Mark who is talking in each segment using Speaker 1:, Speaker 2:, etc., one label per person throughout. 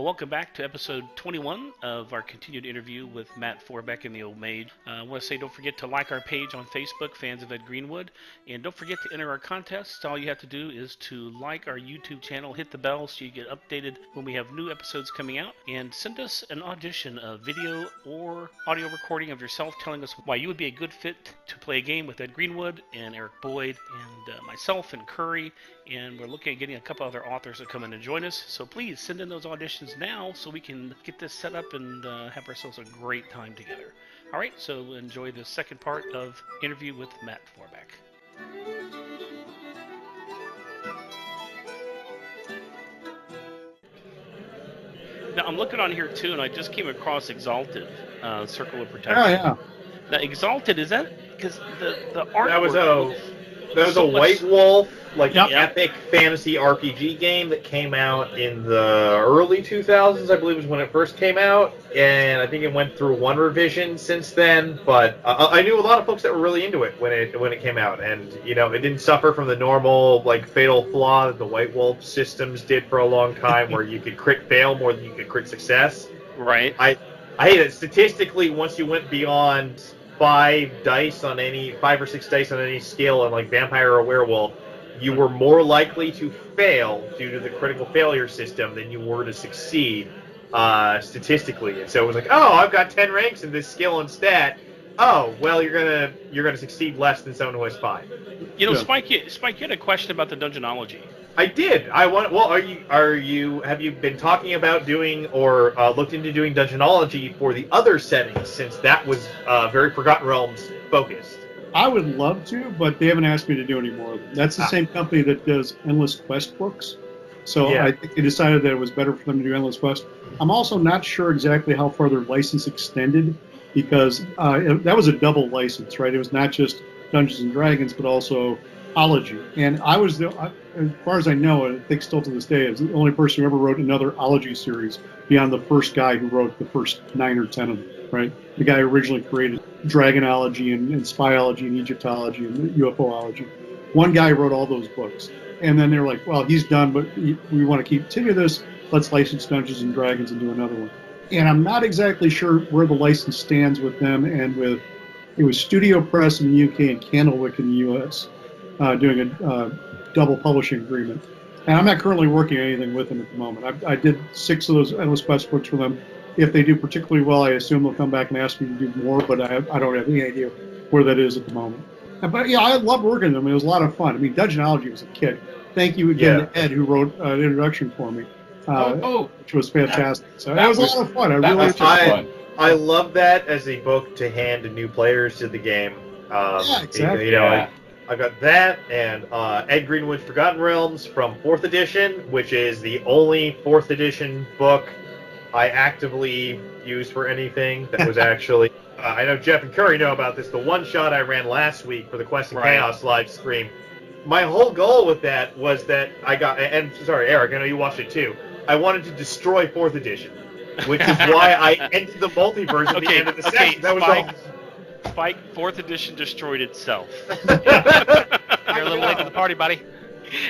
Speaker 1: Well, welcome back to episode 21 of our continued interview with Matt Forbeck and the Old Mage. I want to say don't forget to like our page on Facebook, Fans of Ed Greenwood, and don't forget to enter our contests. All you have to do is to like our YouTube channel, hit the bell so you get updated when we have new episodes coming out, and send us an audition, a video or audio recording of yourself telling us why you would be a good fit to play a game with Ed Greenwood and Eric Boyd and myself and Curry, and we're looking at getting a couple other authors to come in and join us. So please send in those auditions now so we can get this set up and have ourselves a great time together. All right, so enjoy the second part of interview with Matt Forbeck. Now I'm looking on here too, and I just came across Exalted, Circle of Protection.
Speaker 2: Oh yeah.
Speaker 1: Now Exalted, is that because the art?
Speaker 3: That was a White Wolf,
Speaker 2: Yep.
Speaker 3: epic fantasy RPG game that came out in the early 2000s, I believe was when it first came out, and I think it went through one revision since then, but I knew a lot of folks that were really into it when it came out, and, you know, it didn't suffer from the normal, fatal flaw that the White Wolf systems did for a long time, where you could crit fail more than you could crit success.
Speaker 1: Right.
Speaker 3: I hate it. Statistically, once you went beyond 5 or 6 dice on any scale on vampire or werewolf, you were more likely to fail due to the critical failure system than you were to succeed statistically. And so it was I've got 10 ranks in this skill and stat. Oh, well, you're gonna succeed less than someone who has 5.
Speaker 1: You know, Spike, you had a question about the dungeonology.
Speaker 3: I did. Have you been talking about doing or looked into doing dungeonology for the other settings, since that was very Forgotten Realms focused?
Speaker 2: I would love to, but they haven't asked me to do any more. That's the same company that does Endless Quest books. So yeah. I think they decided that it was better for them to do Endless Quest. I'm also not sure exactly how far their license extended, because that was a double license, right? It was not just Dungeons and Dragons, but also Ology. And I was, as far as I know, I think still to this day, is the only person who ever wrote another Ology series beyond the first guy who wrote the first 9 or 10 of them, right? The guy who originally created Dragonology and Spyology and Egyptology and UFOology. One guy wrote all those books. And then they were like, well, he's done, but we want to continue this. Let's license Dungeons and Dragons and do another one. And I'm not exactly sure where the license stands with them and with, it was Studio Press in the UK and Candlewick in the US, doing a double publishing agreement. And I'm not currently working on anything with them at the moment. I did 6 of those Endless Quest books for them. If they do particularly well, I assume they'll come back and ask me to do more, but I don't have any idea where that is at the moment. But yeah, I love working with them. It was a lot of fun. I mean, Dungeonology was a kick. Thank you again to Ed, who wrote an introduction for me, which was fantastic. So that was a lot of fun.
Speaker 3: I love that as a book to hand to new players to the game.
Speaker 2: Yeah, exactly.
Speaker 3: You know, I've got that and Ed Greenwood's Forgotten Realms from 4th edition, which is the only 4th edition book I actively used for anything that was actually... I know Jeff and Curry know about this. The one shot I ran last week for the Quest and Chaos live stream, my whole goal with that was that I got... And sorry, Eric, I know you watched it too. I wanted to destroy 4th edition, which is why I ended the multiverse at the end of the session. That was
Speaker 1: Spike, 4th edition destroyed itself.
Speaker 4: You're a little late to the party, buddy.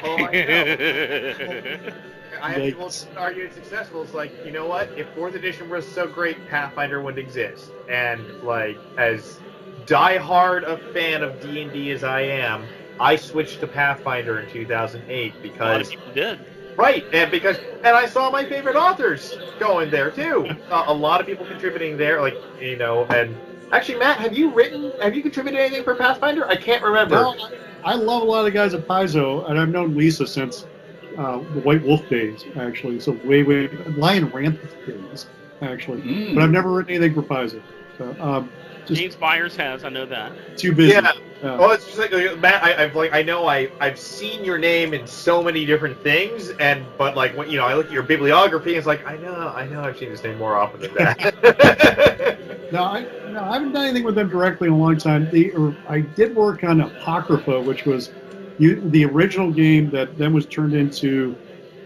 Speaker 3: Oh, I know. I have people argue it's successful. It's like, you know what? If 4th edition was so great, Pathfinder wouldn't exist. And, as diehard a fan of D&D as I am, I switched to Pathfinder in 2008 because... A lot of
Speaker 1: people did.
Speaker 3: Right, and I saw my favorite authors going there, too. A lot of people contributing there, and... Actually, Matt, have you contributed anything for Pathfinder? I can't remember.
Speaker 2: Well, I love a lot of the guys at Paizo, and I've known Lisa since the White Wolf days, actually. So way, Lion Rampant days, actually. But I've never written anything for Paizo. So,
Speaker 1: James Byers has, I know that.
Speaker 2: Too busy.
Speaker 3: Yeah. Well, it's just Matt. I've seen your name in so many different things, but when I look at your bibliography, it's like I know I've seen this name more often than that.
Speaker 2: No, I haven't done anything with them directly in a long time. I did work on Apocrypha, which was the original game that then was turned into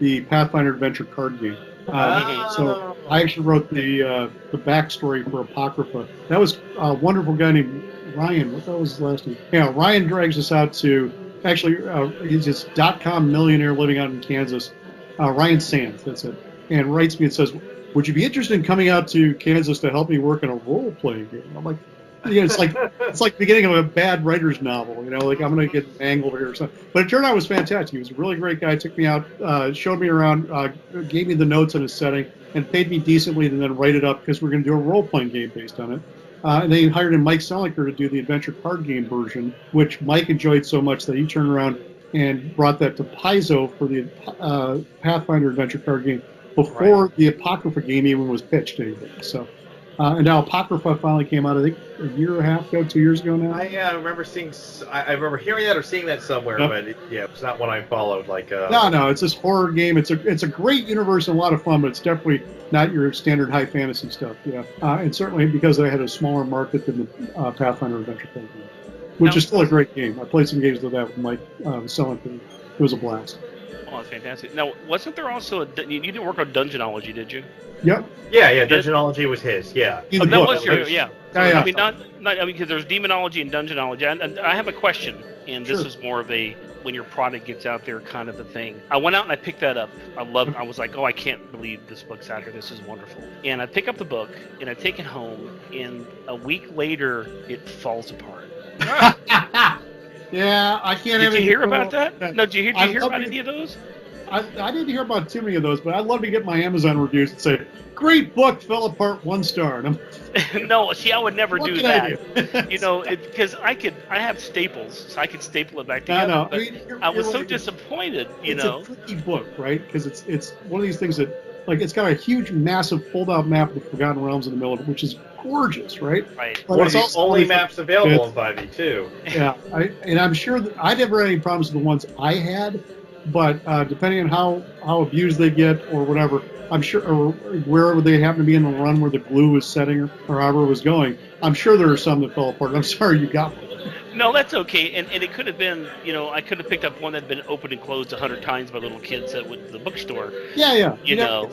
Speaker 2: the Pathfinder Adventure card game. So I actually wrote the backstory for Apocrypha. That was a wonderful guy named Ryan. What was his last name? Yeah, Ryan drags us out to, actually, he's this .com millionaire living out in Kansas. Ryan Sands, that's it. and writes me and says, "Would you be interested in coming out to Kansas to help me work on a role-playing game?" I'm like, it's like the beginning of a bad writer's novel. Like I'm going to get mangled here or something. But it turned out it was fantastic. He was a really great guy. Took me out, showed me around, gave me the notes on his setting, and paid me decently, and then write it up because we're going to do a role-playing game based on it. And they hired in Mike Selinger to do the adventure card game version, which Mike enjoyed so much that he turned around and brought that to Paizo for the Pathfinder adventure card game before the Apocrypha game even was pitched to anybody. So. And now Apocrypha finally came out, I think, a year and a half ago, 2 years ago now.
Speaker 3: I remember seeing. I remember hearing that or seeing that somewhere, but it's not one I followed.
Speaker 2: No, it's this horror game. It's a great universe and a lot of fun, but it's definitely not your standard high fantasy stuff. Yeah, and certainly because I had a smaller market than the Pathfinder Adventure game, which is still a great game. I played some games with that with Mike selling things. It was a blast.
Speaker 1: Oh, that's fantastic. Now, wasn't there also you didn't work on Dungeonology, did you?
Speaker 2: Yep.
Speaker 3: Yeah. Dungeonology was his. Yeah.
Speaker 1: That was your. Yeah.
Speaker 2: Yeah.
Speaker 1: I mean, not. I mean, because there's Demonology and Dungeonology. And I have a question, and this is more of a when your product gets out there kind of a thing. I went out and I picked that up. I was like, oh, I can't believe this book's out here. This is wonderful. And I pick up the book and I take it home, and a week later it falls apart.
Speaker 2: Yeah, I can't.
Speaker 1: Did you hear about that? No, did you hear about any of those?
Speaker 2: I didn't hear about too many of those, but I'd love to get my Amazon reviews and say, "Great book, fell apart, 1 star." And
Speaker 1: no, see, I would never do that.
Speaker 2: Do?
Speaker 1: Because I have staples, so I could staple it back together.
Speaker 2: No.
Speaker 1: I mean, I was so disappointed.
Speaker 2: It's a tricky book, right? Because it's one of these things that, like, it's got a huge, massive fold-out map of the Forgotten Realms in the middle of it, which is gorgeous, right?
Speaker 1: Right.
Speaker 2: But
Speaker 3: one of the only maps available in 5e too.
Speaker 2: Yeah, and I'm sure that I never had any problems with the ones I had. But depending on how abused they get or whatever, I'm sure, or wherever they happen to be in the run where the glue was setting or however it was going, I'm sure there are some that fell apart. I'm sorry you got one.
Speaker 1: No, that's okay. And it could have been, I could have picked up one that had been opened and closed 100 times by little kids at the bookstore.
Speaker 2: Yeah.
Speaker 1: You know.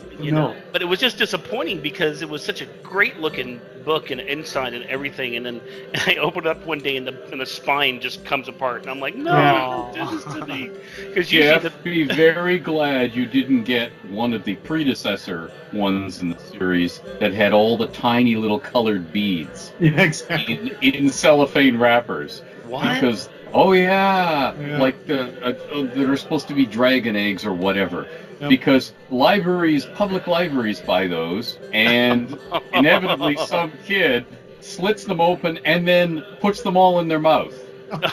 Speaker 1: But it was just disappointing because it was such a great looking book and inside and everything, and then I opened it up one day and the spine just comes apart, and I'm like, no, don't do this to me. Because
Speaker 5: Jeff, be very glad you didn't get one of the predecessor ones in the series that had all the tiny little colored beads.
Speaker 2: Yeah, exactly.
Speaker 5: In cellophane wrappers.
Speaker 1: What?
Speaker 5: Because like that are supposed to be dragon eggs or whatever. Yep. Because public libraries buy those, and inevitably some kid slits them open and then puts them all in their mouth.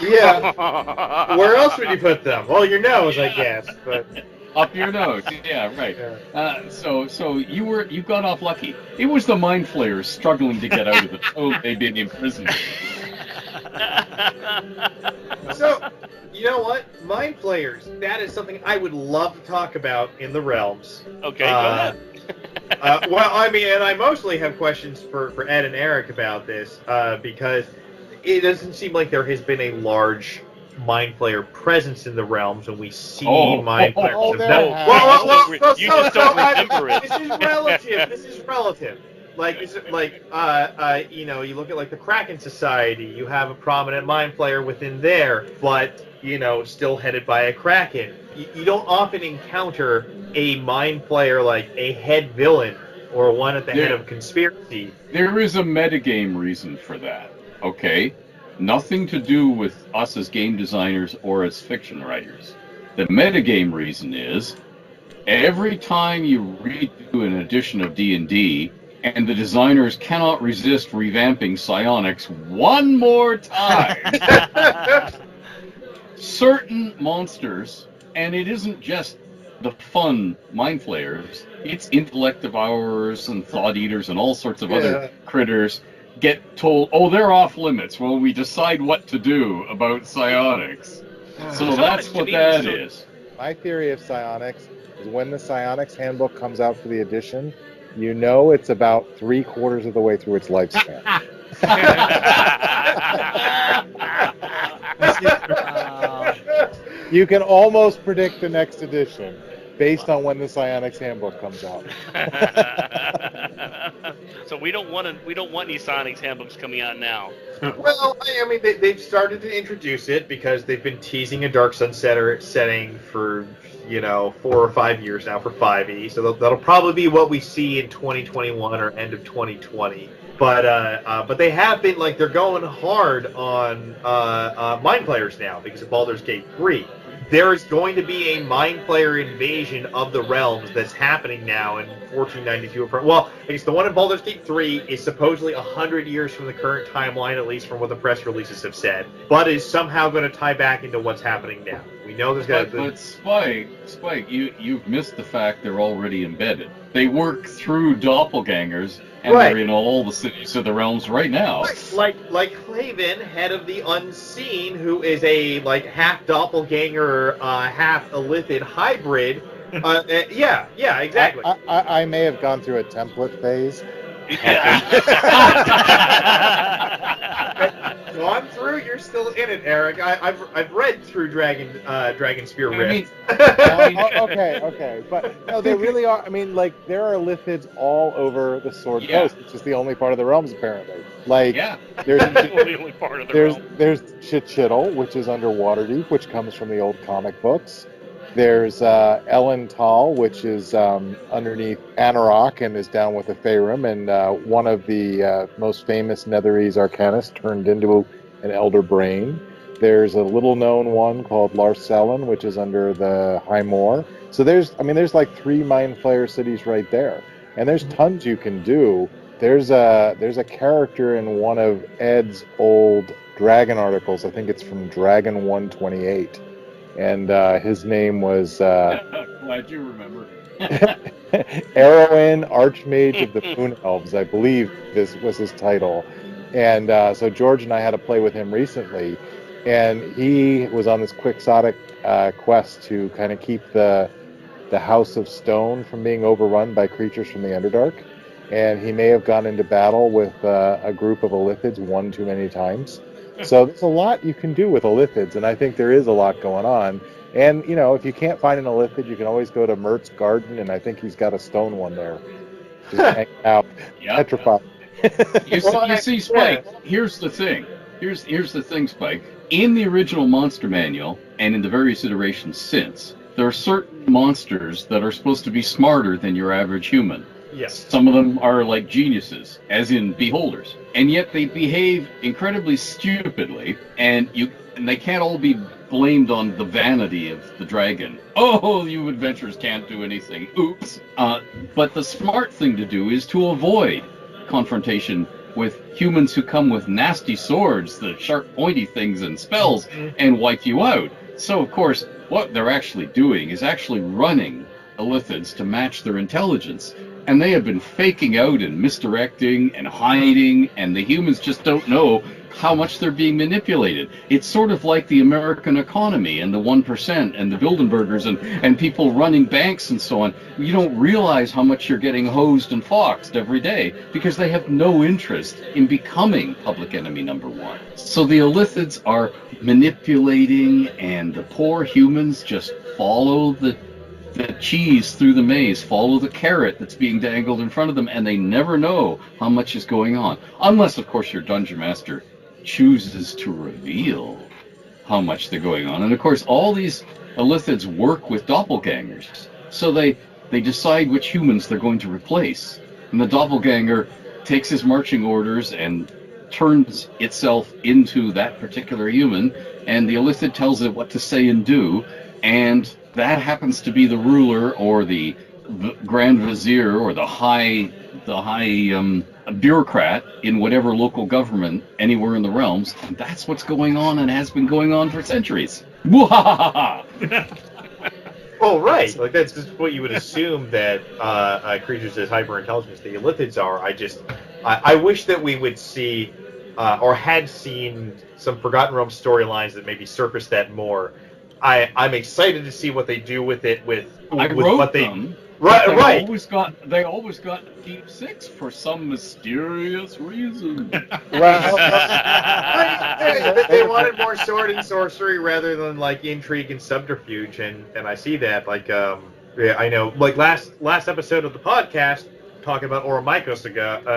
Speaker 3: Yeah. Where else would you put them? Well, your nose, I guess. But
Speaker 5: up your nose. Yeah, right. Yeah. So you got off lucky. It was the mind flayers struggling to get out of the toad they'd been imprisoned.
Speaker 3: So, you know what? Mind Flayers, that is something I would love to talk about in the Realms.
Speaker 1: Okay, go ahead.
Speaker 3: Well, I mean, and I mostly have questions for Ed and Eric about this, because it doesn't seem like there has been a large Mind Flayer presence in the Realms when we see Mind Flayers.
Speaker 1: You just don't remember it.
Speaker 3: This is relative. You look at like the Kraken Society, you have a prominent Mind Flayer within there, but, still headed by a Kraken. You don't often encounter a Mind Flayer like a head villain or one at the head of a conspiracy.
Speaker 5: There is a metagame reason for that, okay? Nothing to do with us as game designers or as fiction writers. The metagame reason is, every time you redo an edition of D&D, and the designers cannot resist revamping psionics one more time. Certain monsters, and it isn't just the fun mind flayers, it's intellect devourers and thought eaters and all sorts of other critters, get told, they're off limits. Well, we decide what to do about psionics. So that's what that is.
Speaker 6: My theory of psionics is when the psionics handbook comes out for the edition, it's about 3/4 of the way through its lifespan. You can almost predict the next edition based on when the psionics handbook comes out.
Speaker 1: So we don't want any psionics handbooks coming out now.
Speaker 3: Well, I mean, they've started to introduce it because they've been teasing a Dark Sun setting for 4 or 5 years now for 5e. So that'll probably be what we see in 2021 or end of 2020. But they have been they're going hard on Mind Players now because of Baldur's Gate 3. There's going to be a Mind Player invasion of the realms that's happening now in 1492. Well, I guess the one in Baldur's Gate 3 is supposedly 100 years from the current timeline, at least from what the press releases have said, but is somehow going to tie back into what's happening now. We know there's going to be...
Speaker 5: But Spike, you've missed the fact they're already embedded. They work through doppelgangers, and they're in all the cities of the realms right now.
Speaker 3: Like Claven, head of the Unseen, who is a half doppelganger, half Illithid hybrid. Yeah, exactly.
Speaker 6: I may have gone through a template phase.
Speaker 3: Gone through? You're still in it, Eric. I've read through Dragon Spear Rift.
Speaker 6: Okay, but no, they really are. I mean, there are lithids all over the Sword Coast, which is the only part of the realms apparently. There's
Speaker 1: the only part of the realm.
Speaker 6: There's Chitchittle, which is under Waterdeep, which comes from the old comic books. There's Ellen Tall, which is underneath Anarok and is down with the Faerun, and one of the most famous Netherese arcanists turned into an Elder Brain. There's a little-known one called Larcellin, which is under the High Moor. So there's 3 Mind Flayer cities right there, and there's tons you can do. There's a character in one of Ed's old Dragon articles. I think it's from Dragon 128. And his name was...
Speaker 5: Glad you remember.
Speaker 6: Arwen, Archmage of the Moon Elves, I believe this was his title. And so George and I had to play with him recently. And he was on this quixotic quest to kind of keep the House of Stone from being overrun by creatures from the Underdark. And he may have gone into battle with a group of Illithids one too many times. So there's a lot you can do with Illithids, and I think there is a lot going on. And, if you can't find an Illithid, you can always go to Mert's Garden, and I think he's got a stone one there. Just hang out, petrified.
Speaker 5: You see, Spike, here's the thing. Here's the thing, Spike. In the original Monster Manual, and in the various iterations since, there are certain monsters that are supposed to be smarter than your average human.
Speaker 3: Yes.
Speaker 5: Some of them are like geniuses, as in beholders, and yet they behave incredibly stupidly, and they can't all be blamed on the vanity of the dragon. Oh, you adventurers can't do anything. Oops. But the smart thing to do is to avoid confrontation with humans who come with nasty swords, the sharp pointy things and spells, and wipe you out. So, of course, what they're actually doing is actually running Illithids to match their intelligence. And they have been faking out and misdirecting and hiding, and the humans just don't know how much they're being manipulated. It's sort of like the American economy and the 1% and the Bilderbergers and people running banks and so on. You don't realize how much you're getting hosed and foxed every day because they have no interest in becoming public enemy number one. So the Illithids are manipulating, and the poor humans just follow the cheese through the maze, follow the carrot that's being dangled in front of them, and they never know how much is going on. Unless, of course, your dungeon master chooses to reveal how much they're going on. And, of course, all these Illithids work with doppelgangers. So they decide which humans they're going to replace. And the doppelganger takes his marching orders and turns itself into that particular human, and the Illithid tells it what to say and do, and that happens to be the ruler or the Grand Vizier or the high bureaucrat in whatever local government anywhere in the realms. And that's what's going on and has been going on for centuries.
Speaker 3: Well, right. That's just what you would assume that creatures as hyper-intelligent as the Illithids are. I wish that we would see or had seen some Forgotten Realms storylines that maybe surface that more. I'm excited to see what they do with it. Right.
Speaker 5: They always got Deep Six for some mysterious reason.
Speaker 3: They wanted more sword and sorcery rather than intrigue and subterfuge, and I see that. I know. Last episode of the podcast, talking about Oromikos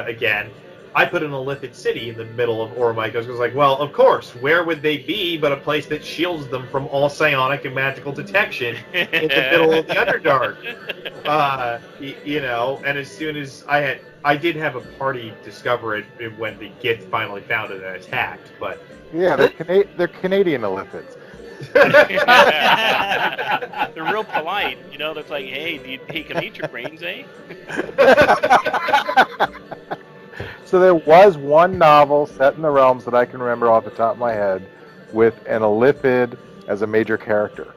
Speaker 3: again. I put an Illithid city in the middle of Oromike. I was like, well, of course, where would they be but a place that shields them from all psionic and magical detection in the middle of the Underdark? And as soon as I did have a party discover it when the Gith finally found it and attacked, but...
Speaker 6: Yeah, they're Canadian Illithids.
Speaker 1: They're real polite, That's like, hey, can I eat your brains, eh?
Speaker 6: So there was one novel set in the realms that I can remember off the top of my head with an Illithid as a major character.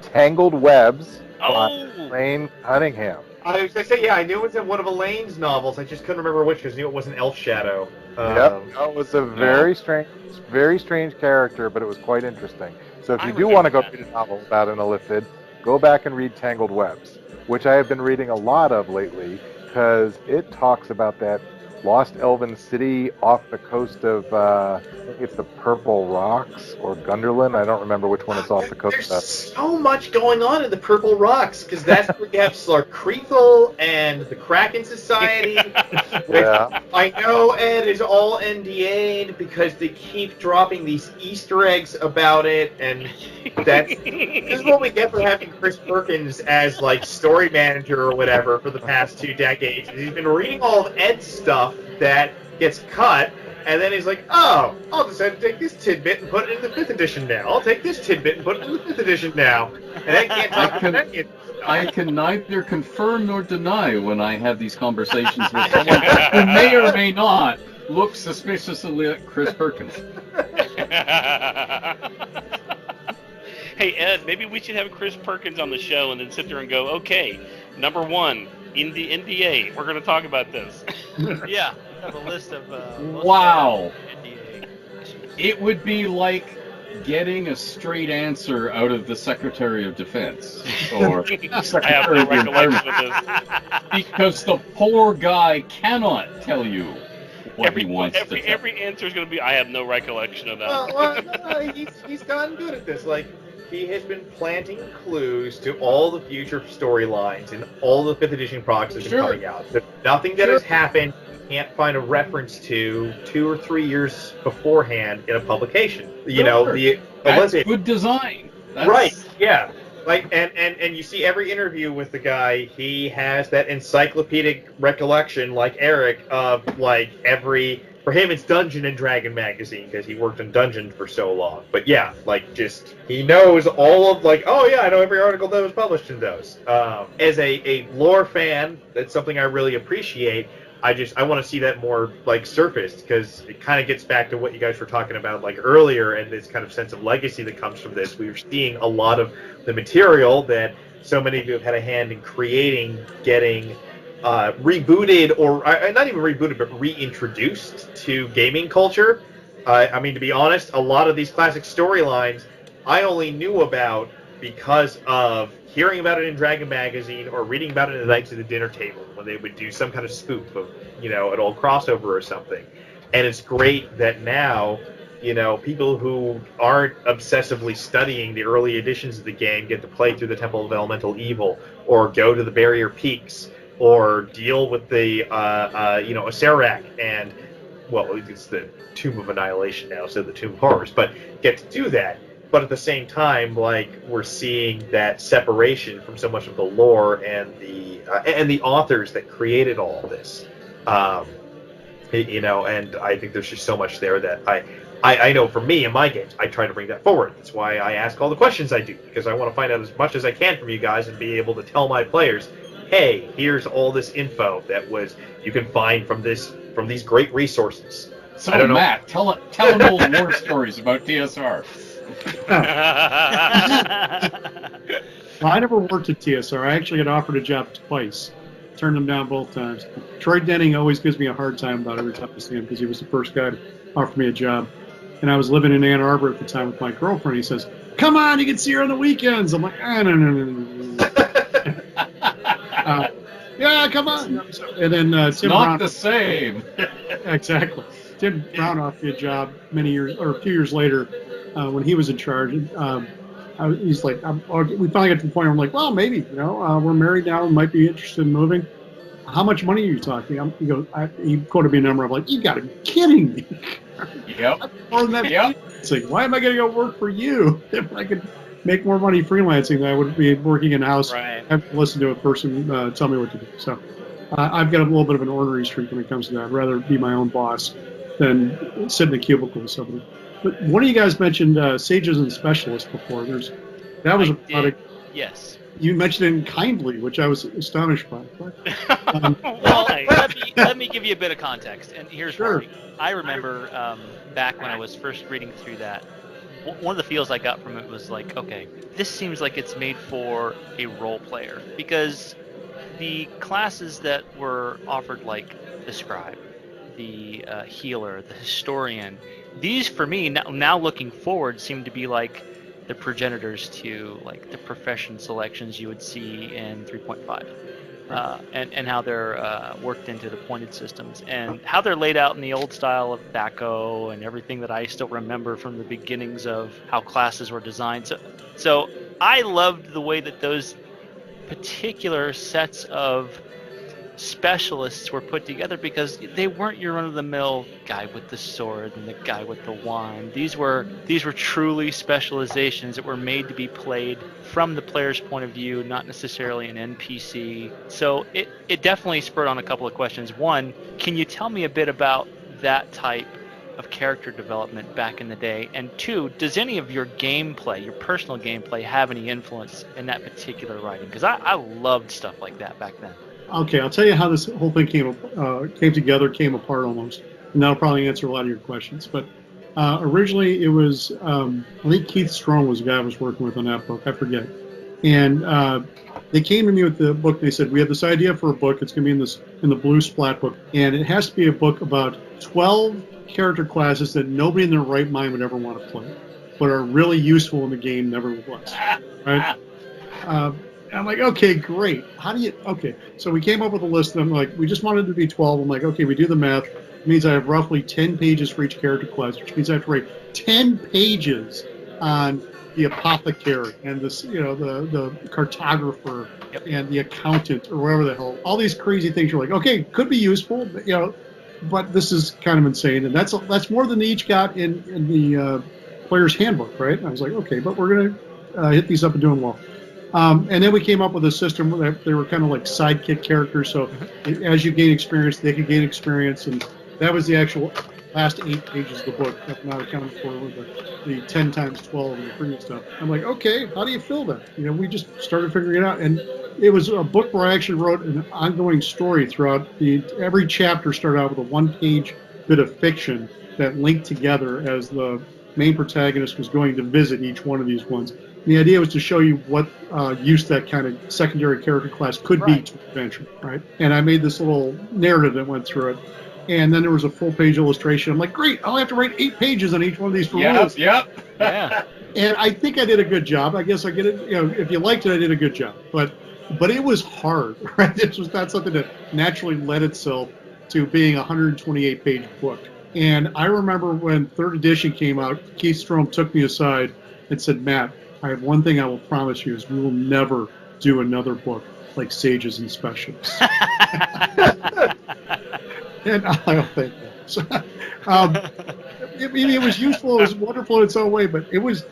Speaker 6: Tangled Webs by Lane Cunningham.
Speaker 3: I was going to say, yeah, I knew it was in one of Elaine's novels. I just couldn't remember which because I knew it wasn't Elf Shadow.
Speaker 6: Yep, it was a very strange character, but it was quite interesting. So if you do want to go read a novel about an Illithid, go back and read Tangled Webs, which I have been reading a lot of lately, because it talks about that lost elven city off the coast of, I think it's the Purple Rocks or Gunderland. I don't remember which one it's off the coast of.
Speaker 3: There's so much going on in the Purple Rocks, because that's where you have Slarkrethel and the Kraken Society.
Speaker 6: Yeah.
Speaker 3: I know Ed is all NDA'd because they keep dropping these Easter eggs about it, and this is what we get for having Chris Perkins as, story manager or whatever for the past 2 decades. He's been reading all of Ed's stuff that gets cut, and then he's like, oh, I'll just have to take this tidbit and put it in the 5th edition now. I'll take this tidbit and put it in the 5th edition now. And I can't talk about any of it.
Speaker 5: I can neither confirm nor deny when I have these conversations with someone who may or may not look suspiciously like Chris Perkins.
Speaker 1: Hey, Ed, maybe we should have Chris Perkins on the show and then sit there and go, okay, number 1, in the NDA, we're going to talk about this.
Speaker 4: Yeah, I have a list of...
Speaker 5: Wow.
Speaker 4: NDA.
Speaker 5: It would be like getting a straight answer out of the Secretary of Defense or Secretary of the Environment, because the poor guy cannot tell you what he wants to tell.
Speaker 1: Every answer is going to be, I have no recollection of that.
Speaker 3: Well, he's gotten good at this. He has been planting clues to all the future storylines and all the 5th edition products that have been coming out. There's nothing that has happened you can't find a reference to 2 or 3 years beforehand in a publication.
Speaker 5: That's good design.
Speaker 3: Right, yeah. And you see every interview with the guy, he has that encyclopedic recollection, like Eric, of for him it's Dungeon and Dragon magazine because he worked in Dungeon for so long. But yeah, he knows all of oh yeah, I know every article that was published in those. As a lore fan, that's something I really appreciate. I want to see that more surfaced, because it kind of gets back to what you guys were talking about earlier, and this kind of sense of legacy that comes from this. We were seeing a lot of the material that so many of you have had a hand in creating, getting rebooted, or not even rebooted, but reintroduced to gaming culture. To be honest, a lot of these classic storylines I only knew about because of hearing about it in Dragon Magazine or reading about it in the Knights of the Dinner Table when they would do some kind of spoof of, an old crossover or something. And it's great that now, people who aren't obsessively studying the early editions of the game get to play through the Temple of Elemental Evil, or go to the Barrier Peaks, or deal with the, Acerak and, well, it's the Tomb of Annihilation now, so the Tomb of Horrors, but get to do that. But at the same time, we're seeing that separation from so much of the lore and the authors that created all this. And I think there's just so much there that I know for me in my games, I try to bring that forward. That's why I ask all the questions I do, because I want to find out as much as I can from you guys and be able to tell my players, hey, here's all this info that you can find from these great resources.
Speaker 5: So, Matt, tell them old war stories about TSR.
Speaker 2: Well, I never worked at TSR. I actually got offered a job twice. Turned them down both times. Troy Denning always gives me a hard time about every time I see him, because he was the first guy to offer me a job. And I was living in Ann Arbor at the time with my girlfriend. He says, come on, you can see her on the weekends. I'm like, no. Yeah, come on. And then Tim
Speaker 5: Not
Speaker 2: Brown,
Speaker 5: the same.
Speaker 2: Exactly. Tim Brown offered me a job a few years later when he was in charge. He's like, we finally got to the point where I'm like, well, maybe, we're married now and might be interested in moving. how much money are you talking? He quoted me a number. I'm like, you got to be kidding me.
Speaker 5: Yep.
Speaker 2: More than that.
Speaker 5: Yep.
Speaker 2: It's like, why am I going to go work for you if I could make more money freelancing than I would be working in house?
Speaker 4: Right.
Speaker 2: Have to listen to a person tell me what to do. So I've got a little bit of an ornery streak when it comes to that. I'd rather be my own boss than sit in a cubicle with somebody. But one of you guys mentioned Sages and Specialists before. That was a product.
Speaker 4: Yes.
Speaker 2: You mentioned it in kindly, which I was astonished by.
Speaker 4: Well, let me give you a bit of context, and here's
Speaker 2: Sure.
Speaker 4: why. I remember back when I was first reading through that, one of the feels I got from it was like, okay, this seems like it's made for a role player, because the classes that were offered, like the scribe, the healer, the historian, these for me now looking forward seem to be like the progenitors to like the profession selections you would see in 3.5. And how they're worked into the pointed systems, and how they're laid out in the old style of THACO and everything that I still remember from the beginnings of how classes were designed. So I loved the way that those particular sets of specialists were put together, because they weren't your run-of-the-mill guy with the sword and the guy with the wand. These were truly specializations that were made to be played from the player's point of view, not necessarily an NPC. So it definitely spurred on a couple of questions. One, can you tell me a bit about that type of character development back in the day? And two, does any of your gameplay, your personal gameplay, have any influence in that particular writing? Because I loved stuff like that back then.
Speaker 2: Okay, I'll tell you how this whole thing came together, came apart almost, and that'll probably answer a lot of your questions. But originally, it was I think Keith Strong was the guy I was working with on that book. I forget, and they came to me with the book. They said, we have this idea for a book. It's going to be in the blue splat book, and it has to be a book about 12 character classes that nobody in their right mind would ever want to play, but are really useful in the game nevertheless. Right? I'm like, okay, great. Okay. So we came up with a list of them. Like, we just wanted it to be 12. I'm like, okay, we do the math. It means I have roughly 10 pages for each character class, which means I have to write 10 pages on the apothecary and the cartographer and the accountant or whatever the hell. All these crazy things. You're like, okay, could be useful, but this is kind of insane. And that's more than they each got in the player's handbook, right? And I was like, okay, but we're going to hit these up and do them well. And then we came up with a system that they were kind of like sidekick characters. So as you gain experience, they could gain experience. And that was the actual last 8 pages of the book, not accounted for the 10 times 12 and the previous stuff. I'm like, okay, how do you fill that? We just started figuring it out. And it was a book where I actually wrote an ongoing story throughout. Every chapter started out with a 1-page bit of fiction that linked together as the main protagonist was going to visit each one of these ones. The idea was to show you what use that kind of secondary character class could be to adventure, right? And I made this little narrative that went through it. And then there was a full-page illustration. I'm like, great, I'll have to write 8 pages on each one of these for rules.
Speaker 5: Yep.
Speaker 4: Yeah.
Speaker 2: And I think I did a good job. I guess I get it. If you liked it, I did a good job. But it was hard, right? This was not something that naturally led itself to being a 128-page book. And I remember when 3rd edition came out, Keith Strom took me aside and said, Matt, I have one thing I will promise you is we will never do another book like Sages and Specialists. And I don't think that. It was useful. It was wonderful in its own way, but it was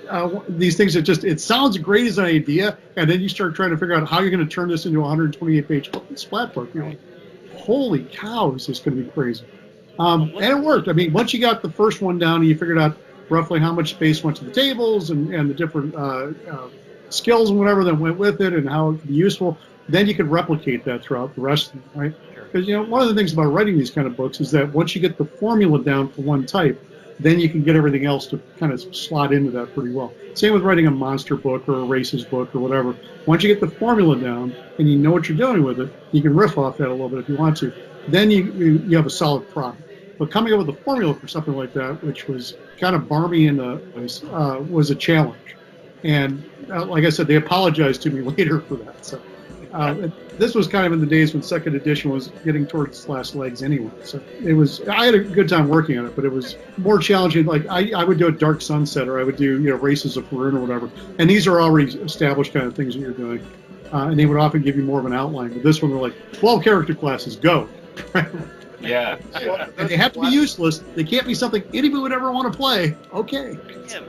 Speaker 2: these things that it sounds great as an idea, and then you start trying to figure out how you're going to turn this into a 128-page splat book. You're like, holy cow, is this going to be crazy? And it worked. I mean, once you got the first one down and you figured out roughly how much space went to the tables and the different skills and whatever that went with it and how it could be useful, then you could replicate that throughout the rest of them, right? Because, one of the things about writing these kind of books is that once you get the formula down for one type, then you can get everything else to kind of slot into that pretty well. Same with writing a monster book or a races book or whatever. Once you get the formula down and you know what you're doing with it, you can riff off that a little bit if you want to. Then you have a solid product. But coming up with a formula for something like that, which was kind of barmy was a challenge. And like I said, they apologized to me later for that. So this was kind of in the days when 2nd edition was getting towards its last legs anyway. So I had a good time working on it, but it was more challenging. Like I would do a Dark Sunset, or I would do Races of Faroon or whatever. And these are already established kind of things that you're doing. and they would often give you more of an outline. But this one, they're like 12 character classes, go.
Speaker 5: Yeah.
Speaker 2: And they have to be useless. They can't be something anybody would ever want to play. Okay.
Speaker 1: Yeah,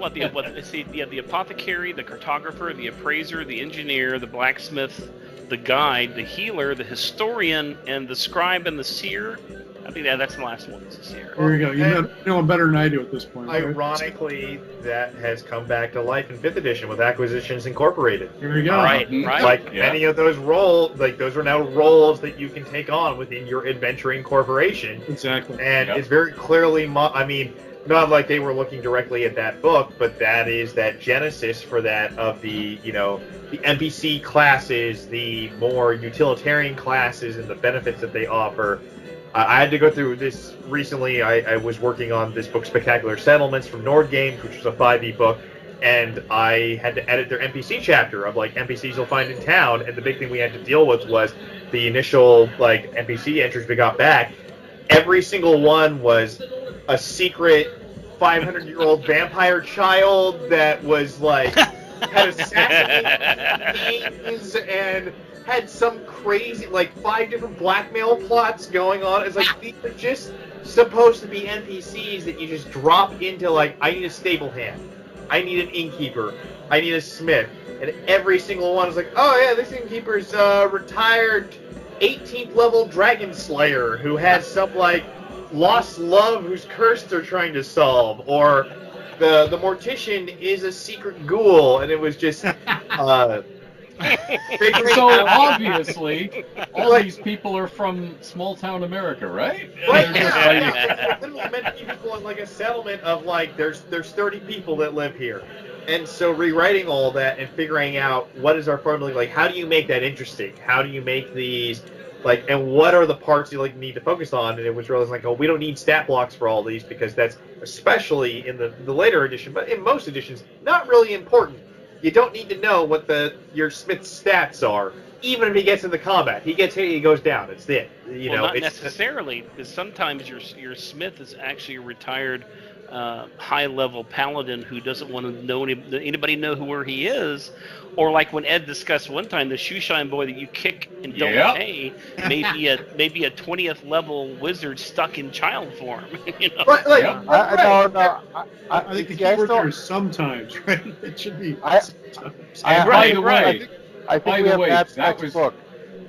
Speaker 1: the apothecary, the cartographer, the appraiser, the engineer, the blacksmith, the guide, the healer, the historian, and the scribe and the seer. I think that's the last one. It's the seer.
Speaker 2: There you go. You know them better than I do at this point. Right?
Speaker 3: Ironically, that has come back to life in 5th edition with Acquisitions Incorporated.
Speaker 2: Here we go.
Speaker 1: Right.
Speaker 3: Like many of those roles, like those are now roles that you can take on within your adventuring corporation.
Speaker 2: Exactly.
Speaker 3: And it's very clearly, I mean, not like they were looking directly at that book, but that is that genesis for that of the, you know, the NPC classes, the more utilitarian classes, and the benefits that they offer. I had to go through this recently. I was working on this book, Spectacular Settlements from Nord Games, which was a 5e book, and I had to edit their NPC chapter of like NPCs you'll find in town. And the big thing we had to deal with was the initial like NPC entries we got back. Every single one was a secret 500-year-old vampire child that was like had assassinated kings and had some crazy, like, 5 different blackmail plots going on. It's like, these are just supposed to be NPCs that you just drop into, like, I need a stable hand. I need an innkeeper. I need a smith. And every single one is like, oh, yeah, this innkeeper's retired 18th level dragon slayer who has some, like, lost love whose curse they're trying to solve. Or the mortician is a secret ghoul. And it was just...
Speaker 5: So obviously, all these people are from small town America, right?
Speaker 3: Right. Yeah. Literally meant to be people in like a settlement of like there's 30 people that live here, and so rewriting all that and figuring out what is our formula, like how do you make that interesting? How do you make these like, and what are the parts you like need to focus on? And it was realizing like, oh, we don't need stat blocks for all these because that's especially in the later edition, but in most editions, not really important. You don't need to know what your Smith's stats are, even if he gets into combat. He gets hit, he goes down. It's it.
Speaker 1: Not necessarily, because sometimes your Smith is actually a retired high-level paladin who doesn't want to know anybody know where he is, or like when Ed discussed one time, the shoeshine boy that you kick and don't pay may be a 20th level wizard stuck in child form. You know?
Speaker 6: Right, like,
Speaker 2: I think the keyword there is sometimes, right? It should be sometimes.
Speaker 5: By the way,
Speaker 6: I think we have Matt's next book.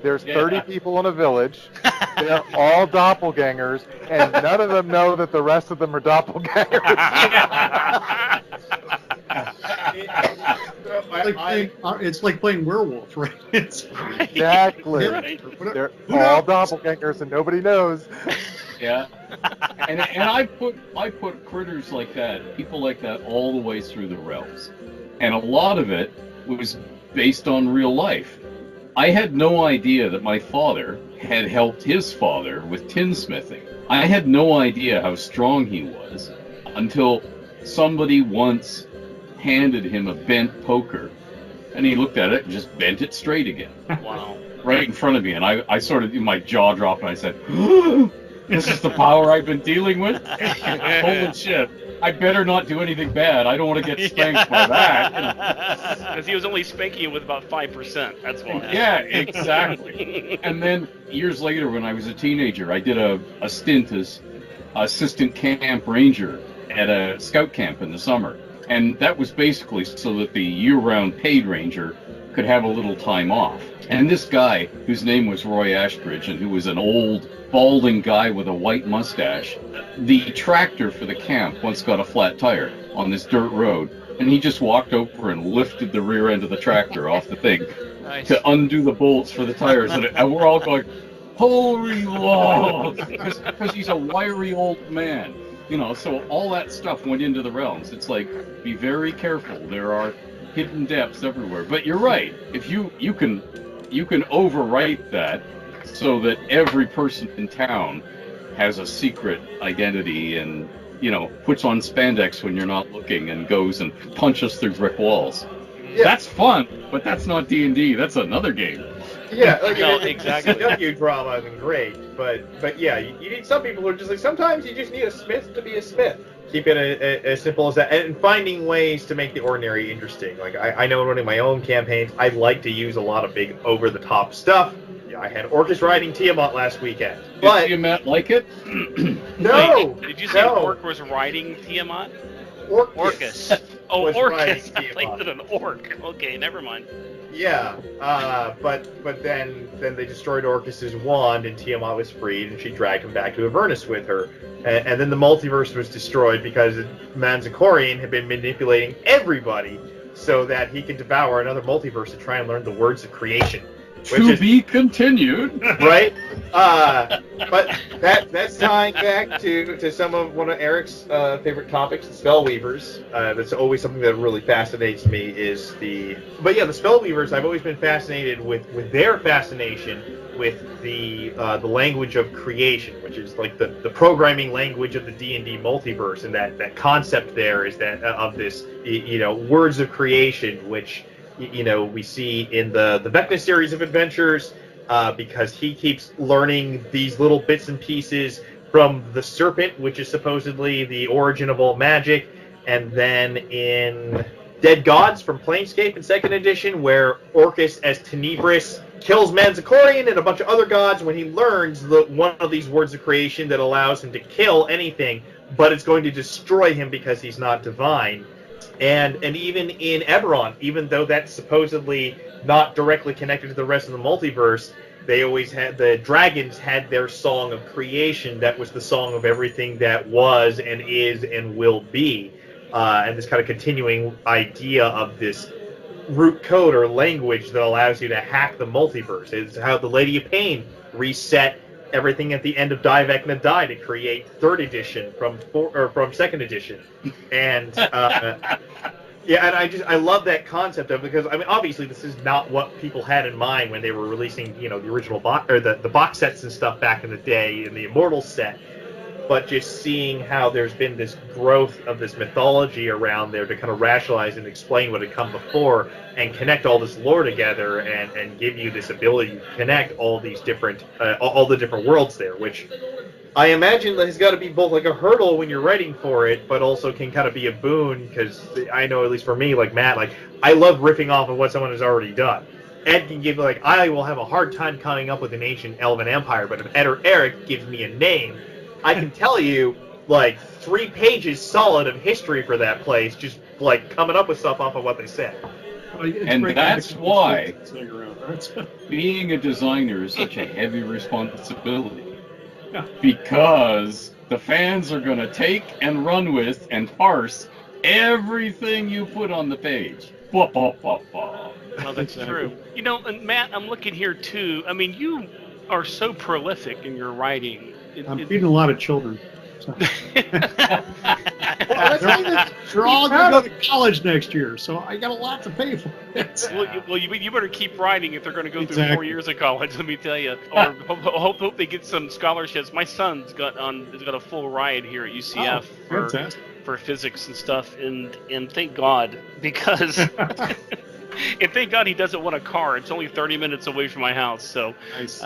Speaker 6: There's 30 people in a village. They're all doppelgangers, and none of them know that the rest of them are doppelgangers.
Speaker 2: It's like playing werewolf, right?
Speaker 6: Exactly. They're all doppelgangers, and nobody knows.
Speaker 5: Yeah. And I put critters like that, people like that, all the way through the realms, and a lot of it was based on real life. I had no idea that my father had helped his father with tinsmithing. I had no idea how strong he was until somebody once handed him a bent poker, and he looked at it and just bent it straight again.
Speaker 1: Wow.
Speaker 5: Right in front of me, and I sort of, my jaw dropped, and I said, this is the power I've been dealing with? Holy shit. I better not do anything bad. I don't want to get spanked by that.
Speaker 1: Because he was only spanking you with about 5%. That's why.
Speaker 5: Yeah, exactly. And then years later, when I was a teenager, I did a stint as assistant camp ranger at a scout camp in the summer. And that was basically so that the year-round paid ranger could have a little time off. And this guy, whose name was Roy Ashbridge, and who was an old, balding guy with a white mustache, the tractor for the camp once got a flat tire on this dirt road, and he just walked over and lifted the rear end of the tractor off the thing to undo the bolts for the tires. And we're all going, holy Lord! Because he's a wiry old man. You know, so all that stuff went into the realms. It's like, be very careful. There are hidden depths everywhere. But you're right. If you can overwrite that so that every person in town has a secret identity and, you know, puts on spandex when you're not looking and goes and punches through brick walls. Yeah. That's fun, but that's not D&D. That's another game.
Speaker 3: Yeah, like,
Speaker 1: no, exactly.
Speaker 3: CW drama is great, but yeah, you need some people who are just like, sometimes you just need a smith to be a smith. Keep it as simple as that, and finding ways to make the ordinary interesting. Like I know in running my own campaigns, I like to use a lot of big over-the-top stuff. Yeah, I had Orcus riding Tiamat last weekend, but
Speaker 5: Did you, Matt, like it?
Speaker 3: no,
Speaker 1: Wait, did you say
Speaker 3: no.
Speaker 1: an orc was riding Tiamat?
Speaker 3: Orcus.
Speaker 1: Oh,
Speaker 3: Was
Speaker 1: Orcus.
Speaker 3: riding
Speaker 1: I played
Speaker 3: Tiamat.
Speaker 1: it an orc. Okay, never mind.
Speaker 3: Yeah, but then they destroyed Orcus's wand, and Tiamat was freed, and she dragged him back to Avernus with her. And then the multiverse was destroyed because Manzikorian had been manipulating everybody so that he could devour another multiverse to try and learn the words of creation.
Speaker 5: To be continued.
Speaker 3: Right? But that's tying back to some of one of Eric's favorite topics, the Spellweavers. That's always something that really fascinates me is the Spellweavers. I've always been fascinated with their fascination with the language of creation, which is like the programming language of the D&D multiverse, and that concept there is that of this words of creation, which we see in the Vecna series of adventures, because he keeps learning these little bits and pieces from the Serpent, which is supposedly the origin of all magic, and then in Dead Gods from Planescape in 2nd edition, where Orcus as Tenebris kills Manzikorian and a bunch of other gods when he learns one of these words of creation that allows him to kill anything, but it's going to destroy him because he's not divine. And even in Eberron, even though that's supposedly not directly connected to the rest of the multiverse, they always had, the dragons had their song of creation that was the song of everything that was and is and will be. And this kind of continuing idea of this root code or language that allows you to hack the multiverse. It's how the Lady of Pain reset everything at the end of Die Vecna Die to create 3rd edition from 2nd edition. And and I love that concept of, because I mean obviously this is not what people had in mind when they were releasing the original the box sets and stuff back in the day in the Immortals set. But just seeing how there's been this growth of this mythology around there to kind of rationalize and explain what had come before and connect all this lore together and give you this ability to connect all these different, all the different worlds there, which I imagine that has got to be both like a hurdle when you're writing for it, but also can kind of be a boon, because I know, at least for me, like Matt, like I love riffing off of what someone has already done. Ed can give, like, I will have a hard time coming up with an ancient elven empire, but if Ed or Eric gives me a name, I can tell you, like, 3 pages solid of history for that place, just, like, coming up with stuff off of what they said.
Speaker 5: And that's why being a designer is such a heavy responsibility.
Speaker 2: Yeah.
Speaker 5: Because the fans are going to take and run with and parse everything you put on the page. Bah, bah, bah, bah.
Speaker 1: Oh, that's true. And Matt, I'm looking here too. I mean, you are so prolific in your writing.
Speaker 2: I'm feeding a lot of children. So. They're all going to go to college next year, so I got a lot to pay for it.
Speaker 1: Well, you better keep writing if they're going to go through 4 years of college. Let me tell you, or hope they get some scholarships. My son's got a full ride here at UCF for physics and stuff, and thank God, because. And thank God he doesn't want a car. It's only 30 minutes away from my house, so
Speaker 2: nice.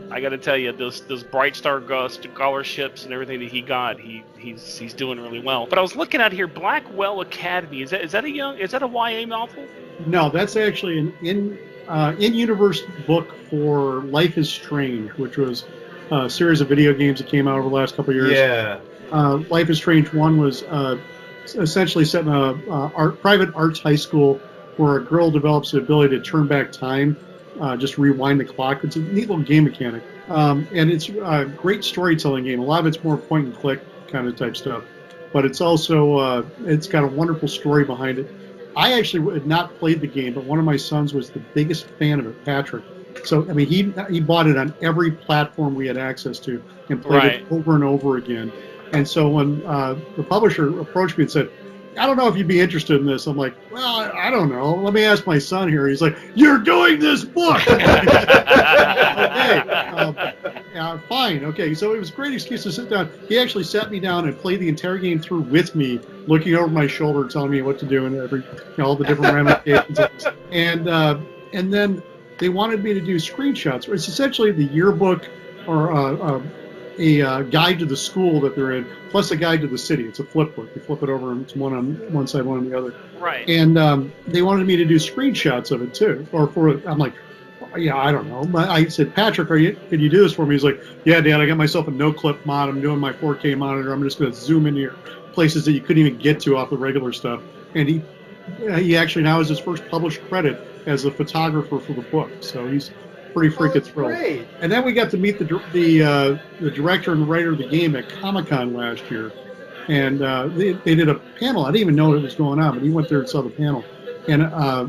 Speaker 1: I got to tell you, those Bright Star scholarships and everything that he got, he's doing really well. But I was looking at here, Blackwell Academy. Is that a YA novel?
Speaker 2: No, that's actually an in-universe book for Life is Strange, which was a series of video games that came out over the last couple of years.
Speaker 3: Yeah.
Speaker 2: Life is Strange 1 was essentially set in a private arts high school where a girl develops the ability to turn back time, just rewind the clock. It's a neat little game mechanic. And it's a great storytelling game. A lot of it's more point and click kind of type stuff. But it's also, it's got a wonderful story behind it. I actually had not played the game, but one of my sons was the biggest fan of it, Patrick. So, I mean, he bought it on every platform we had access to and played it over and over again. And so when the publisher approached me and said, I don't know if you'd be interested in this. I'm like, well, I don't know. Let me ask my son here. He's like, you're doing this book. Okay. Fine. Okay. So it was a great excuse to sit down. He actually sat me down and played the entire game through with me, looking over my shoulder, telling me what to do and all the different ramifications of this. And then they wanted me to do screenshots. It's essentially the yearbook or a guide to the school that they're in, plus a guide to the city. It's a flip book. You flip it over, and it's one on one side, one on the other.
Speaker 1: Right.
Speaker 2: And they wanted me to do screenshots of it too, I'm like, yeah, I don't know. I said, Patrick, can you do this for me? He's like, yeah, Dad, I got myself a no-clip mod. I'm doing my 4K monitor. I'm just going to zoom into your places that you couldn't even get to off the regular stuff. And he actually now has his first published credit as a photographer for the book. So he's pretty freaking thrilled.
Speaker 3: Great.
Speaker 2: And then we got to meet the director and the writer of the game at Comic-Con last year. And they did a panel. I didn't even know what was going on, but he went there and saw the panel. And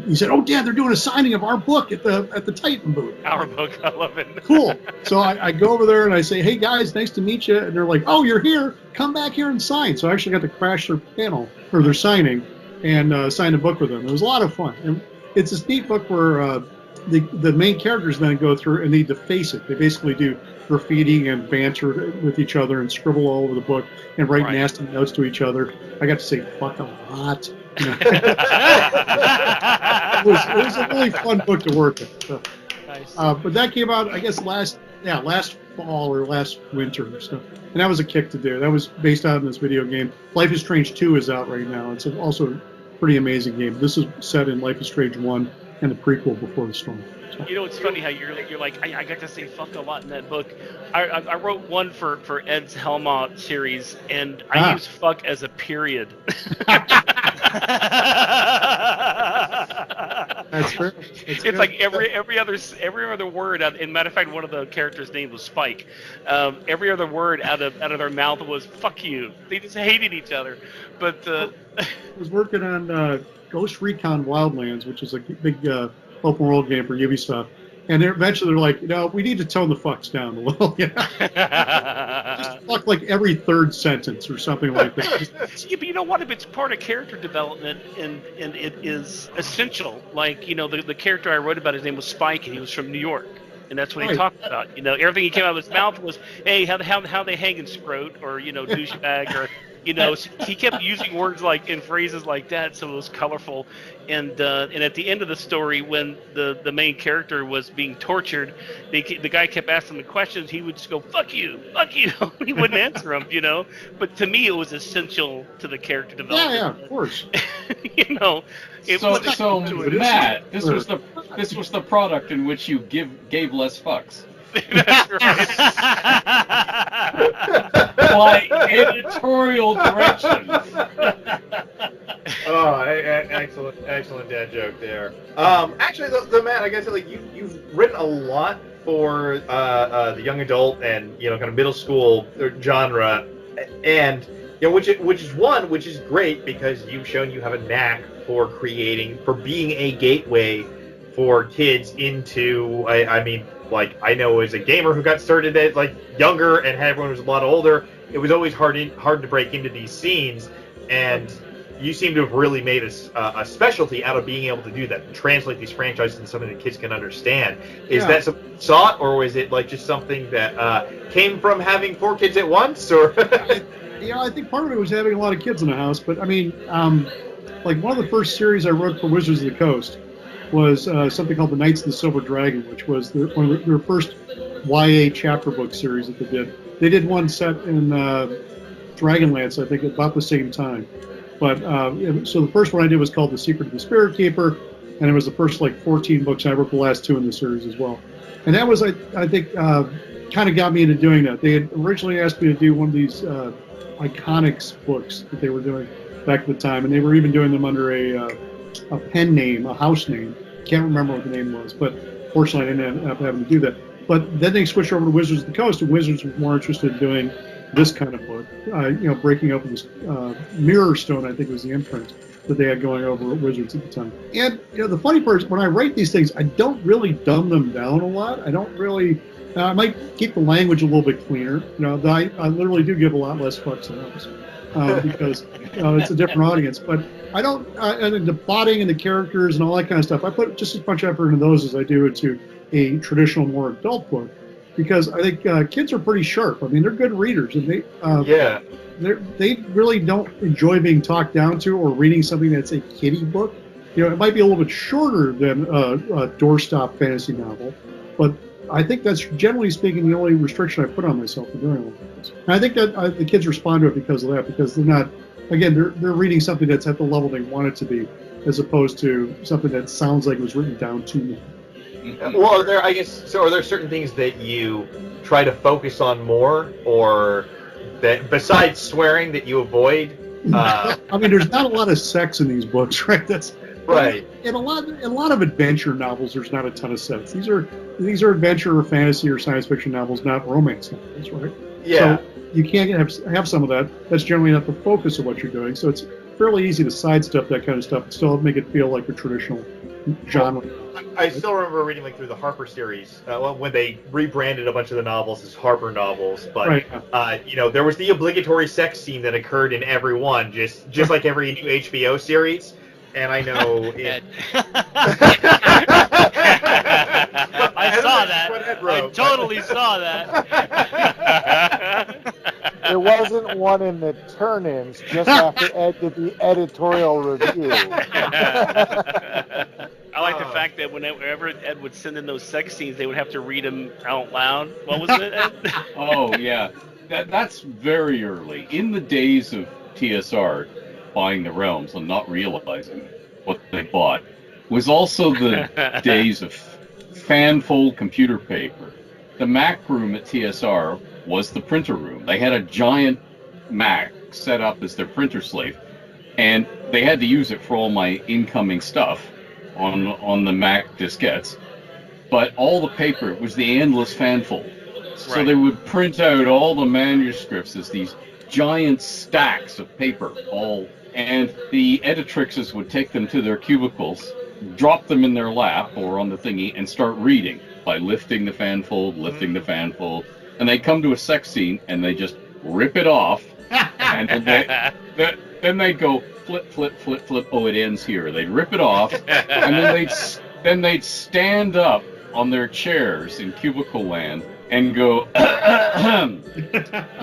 Speaker 2: he said, "Oh, Dad, they're doing a signing of our book at the Titan booth."
Speaker 1: Our book, I love it.
Speaker 2: Cool. So I go over there and I say, "Hey guys, nice to meet you." And they're like, "Oh, you're here. Come back here and sign." So I actually got to crash their panel or their signing and sign a book with them. It was a lot of fun. And it's this neat book where the main characters then go through and they deface it. They basically do graffiti and banter with each other and scribble all over the book and write nasty notes to each other. I got to say fuck a lot. It was a really fun book to work with. So,
Speaker 4: Nice.
Speaker 2: but that came out, I guess, last fall or last winter or so. And that was a kick to do. That was based on this video game. Life is Strange 2 is out right now. It's also a pretty amazing game. This is set in Life is Strange 1 and the prequel Before the Storm. So.
Speaker 1: You know, it's funny how you're like, I got to say fuck a lot in that book. I wrote one for Ed's Helma series, and I use fuck as a period.
Speaker 2: That's fair.
Speaker 1: It's like every other word. And matter of fact, one of the characters' name was Spike. Every other word out of their mouth was "fuck you." They just hated each other. But
Speaker 2: I was working on Ghost Recon Wildlands, which is a big open world game for Ubisoft. And eventually they're like, we need to tone the fucks down a little. Just fuck like every third sentence or something like that.
Speaker 1: Yeah, but you know what? If it's part of character development and it is essential, like, the character I wrote about, his name was Spike, and he was from New York. And that's what he talked about. Everything he came out of his mouth was, hey, how they hanging scrote, or, douchebag, or, so he kept using words like and phrases like that, so it was colorful. And at the end of the story, when the main character was being tortured, the guy kept asking the questions. He would just go, "Fuck you, fuck you." He wouldn't answer them, But to me, it was essential to the character development.
Speaker 2: Yeah, of course.
Speaker 5: So Matt, this was the product in which you gave less fucks.
Speaker 1: That's right.
Speaker 5: By editorial direction.
Speaker 3: Oh, excellent dad joke there. Actually, the Matt, I guess you've written a lot for the young adult and kind of middle school genre, and which is great because you've shown you have a knack for being a gateway for kids into. I know as a gamer who got started at younger and had everyone who was a lot older, it was always hard to break into these scenes, and you seem to have really made a specialty out of being able to do that, and translate these franchises into something that kids can understand. Is that something you sought, or is it just something that came from having 4 kids at once, or?
Speaker 2: I think part of it was having a lot of kids in the house, but one of the first series I wrote for Wizards of the Coast was something called the Knights of the Silver Dragon, which was one of their first YA chapter book series that they did. They did one set in Dragonlance, I think, about the same time. But so the first one I did was called The Secret of the Spirit Keeper, and it was the first 14 books. I wrote the last 2 in the series as well. And that was, I think, kind of got me into doing that. They had originally asked me to do one of these Iconics books that they were doing back at the time, and they were even doing them under a pen name, a house name. Can't remember what the name was, but fortunately I didn't end up having to do that. But then they switched over to Wizards of the Coast, and Wizards was more interested in doing this kind of book, breaking open this Mirror Stone, I think was the imprint that they had going over at Wizards at the time. And the funny part is when I write these things, I don't really dumb them down a lot. I don't really. I might keep the language a little bit cleaner. I literally do give a lot less fucks than those because it's a different audience. But I don't. And the plotting and the characters and all that kind of stuff, I put just as much effort into those as I do into a traditional, more adult book. Because I think kids are pretty sharp. I mean, they're good readers, and they really don't enjoy being talked down to or reading something that's a kiddie book. It might be a little bit shorter than a doorstop fantasy novel, but I think that's, generally speaking, the only restriction I put on myself for doing this. And I think that the kids respond to it because of that, because they're not, again, they're reading something that's at the level they want it to be, as opposed to something that sounds like it was written down to me.
Speaker 3: Well, are there certain things that you try to focus on more, or that besides swearing that you avoid?
Speaker 2: I mean, there's not a lot of sex in these books, right? That's
Speaker 3: right.
Speaker 2: In a lot of adventure novels, there's not a ton of sex. These are adventure or fantasy or science fiction novels, not romance novels, right?
Speaker 3: Yeah.
Speaker 2: So you can't have some of that. That's generally not the focus of what you're doing. So it's fairly easy to sidestep that kind of stuff and still make it feel like a traditional genre.
Speaker 3: I still remember reading like through the Harper series when they rebranded a bunch of the novels as Harper novels, but
Speaker 2: right.
Speaker 3: There was the obligatory sex scene that occurred in every one, just like every new HBO series. And I know
Speaker 4: I saw that. I totally saw that.
Speaker 6: There wasn't one in the turn-ins just after Ed did the editorial review.
Speaker 1: I like the fact that whenever Ed would send in those sex scenes, they would have to read them out loud. What was it, Ed?
Speaker 5: Oh, yeah. That's very early. In the days of TSR buying the realms and not realizing what they bought was also the days of fanfold computer paper. The Mac room at TSR was the printer room. They had a giant Mac set up as their printer slave, and they had to use it for all my incoming stuff on the Mac diskettes. But all the paper was the endless fanfold. So they would print out all the manuscripts as these giant stacks of paper, and the editrixes would take them to their cubicles, drop them in their lap or on the thingy, and start reading by lifting the fanfold, and they come to a sex scene and they just rip it off, and then they'd go flip, flip, flip, flip. Oh, it ends here. They'd rip it off, and then they'd stand up on their chairs in cubicle land and go,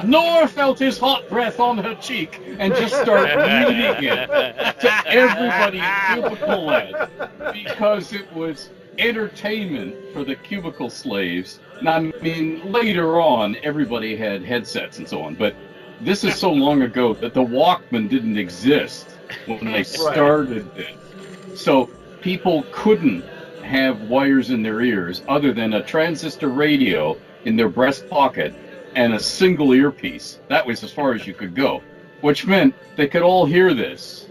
Speaker 5: Nor felt his hot breath on her cheek, and just start reading it to everybody in cubicle land, because it was entertainment for the cubicle slaves. Now, I mean, later on, everybody had headsets and so on, but this is so long ago that the Walkman didn't exist when they started this. So people couldn't have wires in their ears other than a transistor radio in their breast pocket and a single earpiece. That was as far as you could go, which meant they could all hear this.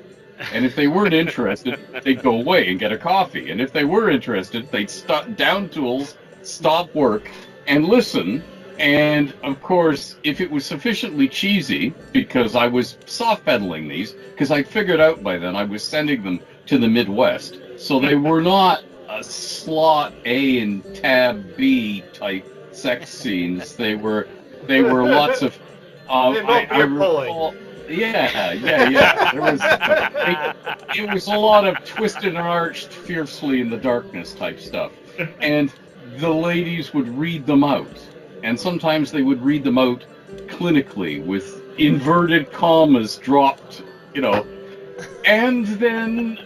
Speaker 5: And if they weren't interested, they'd go away and get a coffee. And if they were interested, they'd stop down tools, stop work, and listen. And of course, if it was sufficiently cheesy, because I was soft pedaling these, because I figured out by then I was sending them to the Midwest. So they were not a slot A and tab B type sex scenes. They were lots of I recall, yeah. It was a lot of twisted and arched, fiercely in the darkness type stuff, and the ladies would read them out, and sometimes they would read them out clinically with inverted commas dropped, and then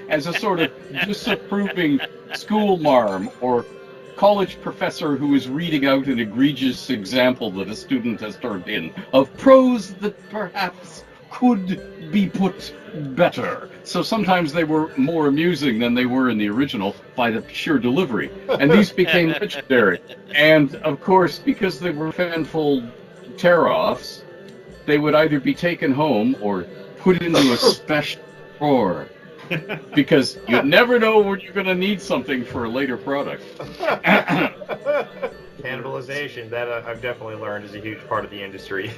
Speaker 5: as a sort of disapproving school marm or college professor who is reading out an egregious example that a student has turned in of prose that perhaps could be put better. So sometimes they were more amusing than they were in the original by the sheer delivery. And these became legendary. And of course, because they were fanfold tear-offs, they would either be taken home or put into a special drawer. Because you never know when you're going to need something for a later product.
Speaker 3: Cannibalization, that I've definitely learned is a huge part of the industry.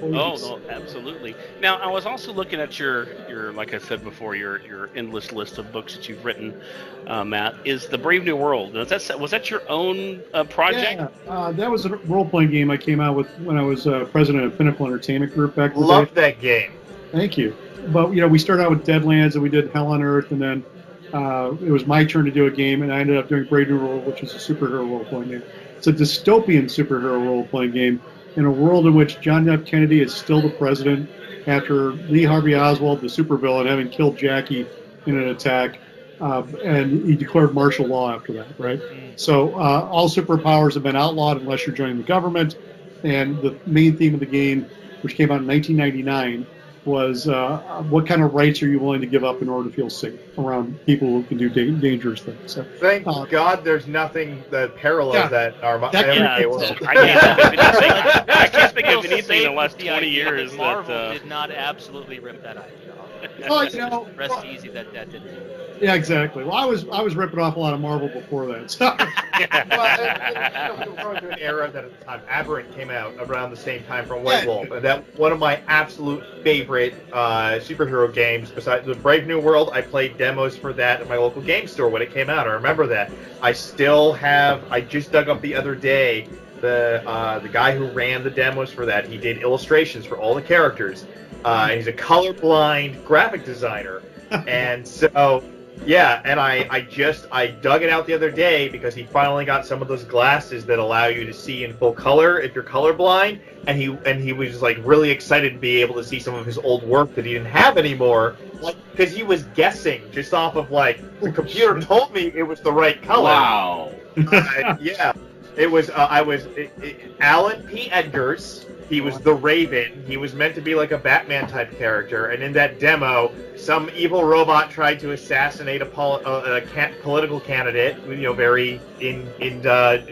Speaker 1: No, absolutely. Now, I was also looking at your like I said before, your endless list of books that you've written, Matt. Is the Brave New World? Was that your own project?
Speaker 2: Yeah, that was a role-playing game I came out with when I was president of Pinnacle Entertainment Group back in the day.
Speaker 3: Love that game.
Speaker 2: Thank you. But we started out with Deadlands, and we did Hell on Earth, and then it was my turn to do a game, and I ended up doing Brave New World, which is a superhero role-playing game. It's a dystopian superhero role-playing game in a world in which John F. Kennedy is still the president after Lee Harvey Oswald, the supervillain, having killed Jackie in an attack. and he declared martial law after that, right? So all superpowers have been outlawed unless you're joining the government. And the main theme of the game, which came out in 1999, was what kind of rights are you willing to give up in order to feel safe around people who can do dangerous things? So,
Speaker 3: Thank God there's nothing that parallels that in our everyday world.
Speaker 1: I can't think of anything in the last 20 years that
Speaker 4: Marvel did not absolutely rip that idea off.
Speaker 2: Well,
Speaker 4: Rest easy that didn't.
Speaker 2: Yeah, exactly. Well, I was ripping off a lot of Marvel before that. So.
Speaker 3: Well, we're going through an era that at the time Aberrant came out around the same time from White Wolf, and that one of my absolute favorite superhero games. Besides the Brave New World, I played demos for that at my local game store when it came out. I remember that. I still have. I just dug up the other day the guy who ran the demos for that. He did illustrations for all the characters. He's a colorblind graphic designer, and so. Yeah, and I dug it out the other day because he finally got some of those glasses that allow you to see in full color if you're colorblind, and he was like really excited to be able to see some of his old work that he didn't have anymore, because he was guessing just off of like the computer told me it was the right color.
Speaker 5: Wow.
Speaker 3: Yeah, it was. Alan P. Edgars. He was the Raven. He was meant to be like a Batman type character, and in that demo, some evil robot tried to assassinate a political candidate. Very in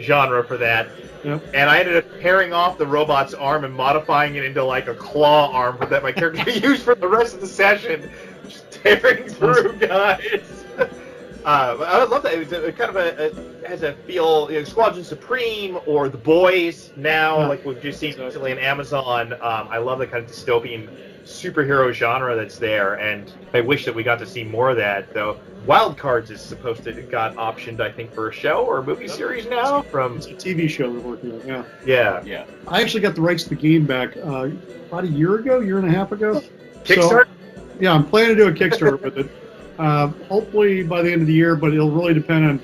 Speaker 3: genre for that. Yep. And I ended up tearing off the robot's arm and modifying it into like a claw arm that my character used for the rest of the session, just tearing through guys. I love that. It was kind of has a feel, Squadron Supreme or The Boys now, like we've just seen recently on Amazon. I love the kind of dystopian superhero genre that's there, and I wish that we got to see more of that. Though Wild Cards is supposed to got optioned, I think, for a show or a movie series now. It's
Speaker 2: a TV show they're working on.
Speaker 3: Yeah.
Speaker 2: I actually got the rights to the game back about a year and a half ago.
Speaker 3: Kickstarter.
Speaker 2: So, yeah, I'm planning to do a Kickstarter with it. Hopefully by the end of the year, but it'll really depend on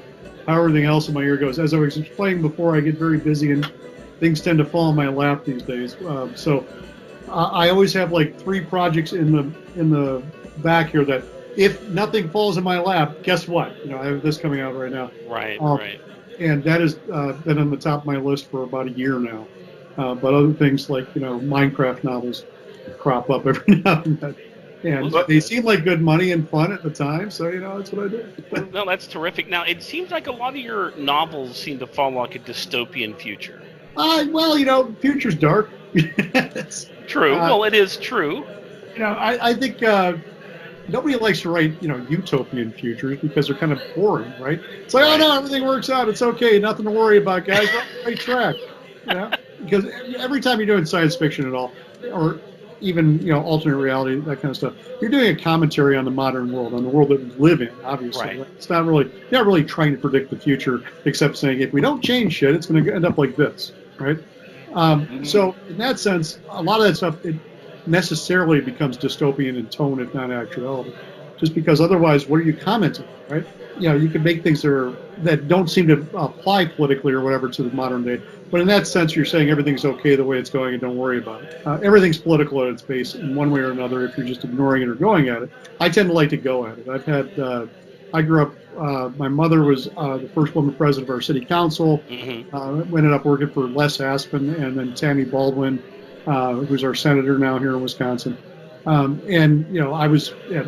Speaker 2: how everything else in my year goes. As I was explaining before, I get very busy and things tend to fall in my lap these days. So I always have like 3 projects in the back here that if nothing falls in my lap, guess what? I have this coming out right now.
Speaker 1: Right.
Speaker 2: And that has been on the top of my list for about a year now. But other things like Minecraft novels crop up every now and then. And they seem like good money and fun at the time, so that's what I do.
Speaker 1: No, that's terrific. Now, it seems like a lot of your novels seem to follow like a dystopian future.
Speaker 2: Well, future's dark.
Speaker 1: True. Well, it is true.
Speaker 2: I think nobody likes to write, utopian futures because they're kind of boring, right? It's like, oh no, everything works out. It's okay. Nothing to worry about, guys. We're on the right track. Because every time you're doing science fiction at all, or even alternate reality, that kind of stuff, you're doing a commentary on the modern world, on the world that we live in. Obviously, right? It's not really trying to predict the future, except saying if we don't change shit, it's going to end up like this, right? So in that sense, a lot of that stuff it necessarily becomes dystopian in tone, if not actuality, just because otherwise, what are you commenting, right? You can make things that don't seem to apply politically or whatever to the modern day. But in that sense, you're saying everything's okay the way it's going and don't worry about it. Everything's political at its base in one way or another if you're just ignoring it or going at it. I tend to like to go at it. I grew up, my mother was the first woman president of our city council. Ended up working for Les Aspen and then Tammy Baldwin, who's our senator now here in Wisconsin. And I was at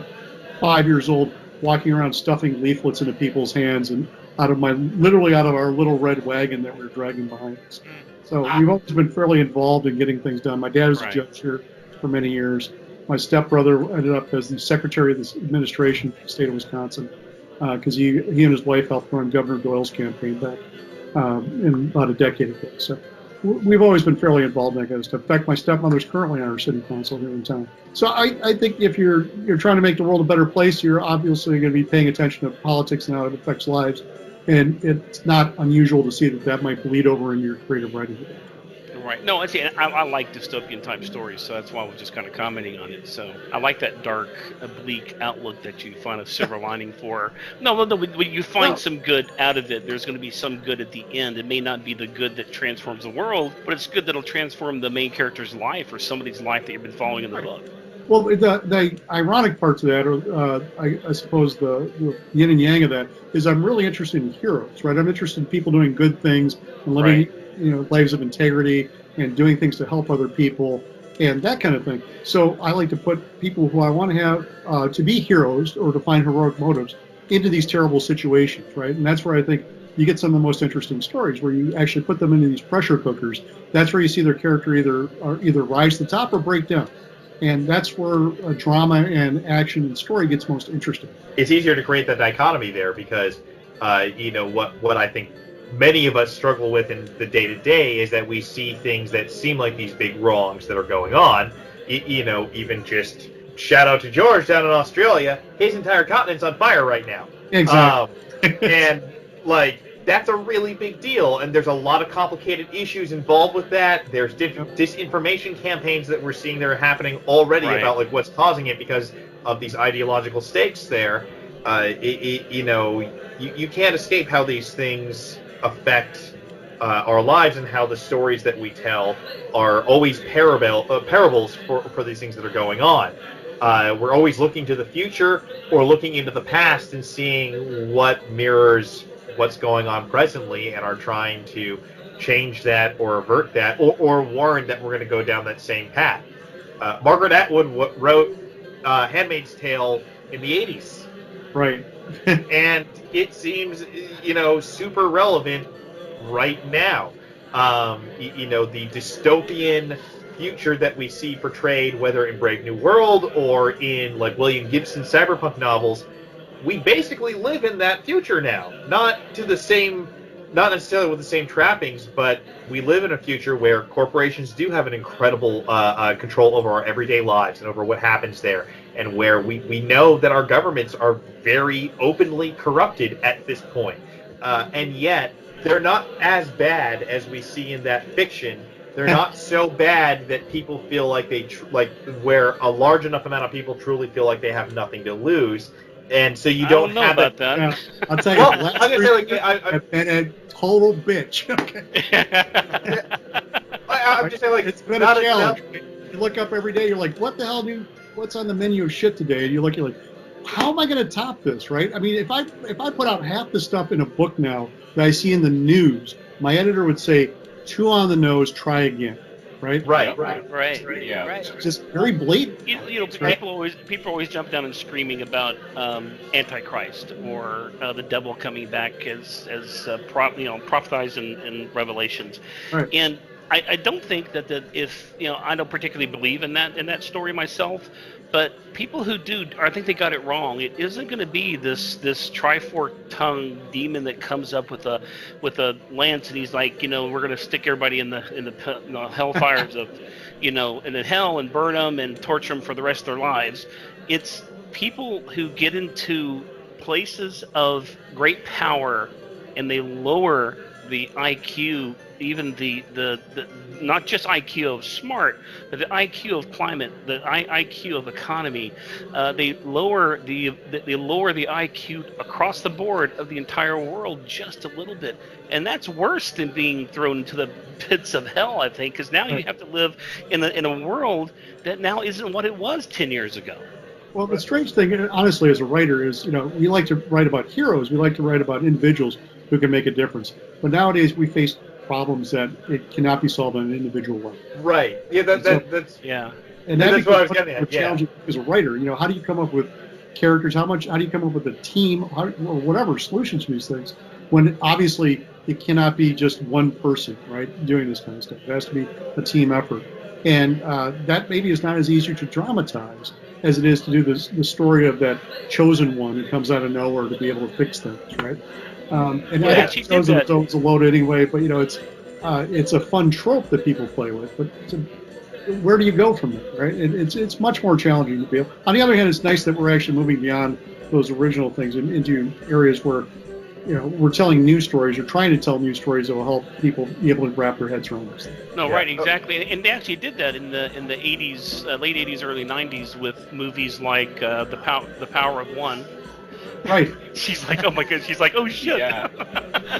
Speaker 2: 5 years old walking around stuffing leaflets into people's hands and literally out of our little red wagon that we were dragging behind us. So we've always been fairly involved in getting things done. My dad was a judge here for many years. My stepbrother ended up as the secretary of the administration for the state of Wisconsin because he and his wife helped run Governor Doyle's campaign back in about a decade ago. So we've always been fairly involved in that kind of stuff. In fact, my stepmother's currently on our city council here in town. So I think if you're trying to make the world a better place, you're obviously going to be paying attention to politics and how it affects lives. And it's not unusual to see that might bleed over in your creative writing.
Speaker 1: Right. No, I like dystopian type stories, so that's why I was just kind of commenting on it. So I like that dark, oblique outlook that you find a silver lining for. No, when you find some good out of it, there's going to be some good at the end. It may not be the good that transforms the world, but it's good that'll transform the main character's life or somebody's life that you've been following in the book.
Speaker 2: Well, the ironic parts of that, or I suppose the yin and yang of that, is I'm really interested in heroes, right? I'm interested in people doing good things and living, lives of integrity and doing things to help other people and that kind of thing. So I like to put people who I want to have to be heroes or to find heroic motives into these terrible situations, right? And that's where I think you get some of the most interesting stories, where you actually put them into these pressure cookers. That's where you see their character either rise to the top or break down. And that's where drama and action and story gets most interesting.
Speaker 3: It's easier to create that dichotomy there because, what I think many of us struggle with in the day-to-day is that we see things that seem like these big wrongs that are going on. Even just shout out to George down in Australia. His entire continent's on fire right now.
Speaker 2: Exactly.
Speaker 3: And, that's a really big deal, and there's a lot of complicated issues involved with that. There's disinformation campaigns that we're seeing that are happening already about what's causing it because of these ideological stakes there. You can't escape how these things affect our lives and how the stories that we tell are always parables for these things that are going on. We're always looking to the future or looking into the past and seeing what mirrors what's going on presently and are trying to change that or avert that or warn that we're going to go down that same path. Margaret Atwood wrote Handmaid's Tale in the 80s.
Speaker 2: Right.
Speaker 3: And it seems, super relevant right now. The dystopian future that we see portrayed, whether in Brave New World or in William Gibson's cyberpunk novels, we basically live in that future now. Not necessarily with the same trappings, but we live in a future where corporations do have an incredible control over our everyday lives and over what happens there, and where we know that our governments are very openly corrupted at this point. And yet, they're not as bad as we see in that fiction. They're not so bad that people feel like where a large enough amount of people truly feel like they have nothing to lose. And so you don't
Speaker 1: know
Speaker 3: have
Speaker 1: about that.
Speaker 2: Yeah, I'll tell you,
Speaker 3: Well,
Speaker 2: last
Speaker 3: I'm gonna say,
Speaker 2: week I've been a total bitch. Okay.
Speaker 3: I'm just saying,
Speaker 2: it's been a challenge. You look up every day, you're like, what the hell, what's on the menu of shit today? And you're like, how am I going to top this, right? I mean, if I put out half the stuff in a book now that I see in the news, my editor would say, too on the nose, try again. Right.
Speaker 5: Yeah.
Speaker 4: Right.
Speaker 2: Just very blatant.
Speaker 1: People always jump down and screaming about Antichrist or the devil coming back as prophesied in Revelations,
Speaker 2: Right.
Speaker 1: and I don't think that if I don't particularly believe in that story myself, but people who do, I think they got it wrong. It isn't going to be this triforked tongue demon that comes up with a lance and he's like, we're going to stick everybody in the hellfires of, in hell and burn them and torture them for the rest of their lives. It's people who get into places of great power and they lower the IQ, even the not just IQ of smart, but the IQ of climate, the IQ of economy. They lower the IQ across the board of the entire world just a little bit, and that's worse than being thrown into the pits of hell, I think, because now you have to live in a world that now isn't what it was 10 years ago.
Speaker 2: Well, the strange thing, honestly, as a writer, is we like to write about heroes. We like to write about individuals who can make a difference. But nowadays, we face problems that it cannot be solved on an individual level.
Speaker 3: Right. Yeah. That's
Speaker 1: yeah.
Speaker 2: And that's
Speaker 3: what I was getting at.
Speaker 2: Challenging as a writer. How do you come up with characters? How do you come up with a team? Or whatever solutions to these things? When obviously it cannot be just one person, right, doing this kind of stuff. It has to be a team effort. And that maybe is not as easy to dramatize as it is to do the story of that chosen one who comes out of nowhere to be able to fix things, right? And I think chosen is always a load anyway, but it's a fun trope that people play with. But where do you go from there, right? It's much more challenging to be able. On the other hand, it's nice that we're actually moving beyond those original things into areas where we're telling new stories or trying to tell new stories that will help people be able to wrap their heads around this.
Speaker 1: No, right, exactly, and they actually did that in the 80s, late 80s, early 90s with movies like The Power of One.
Speaker 2: Right.
Speaker 1: She's like, oh my god. She's like, oh shit.
Speaker 5: Yeah.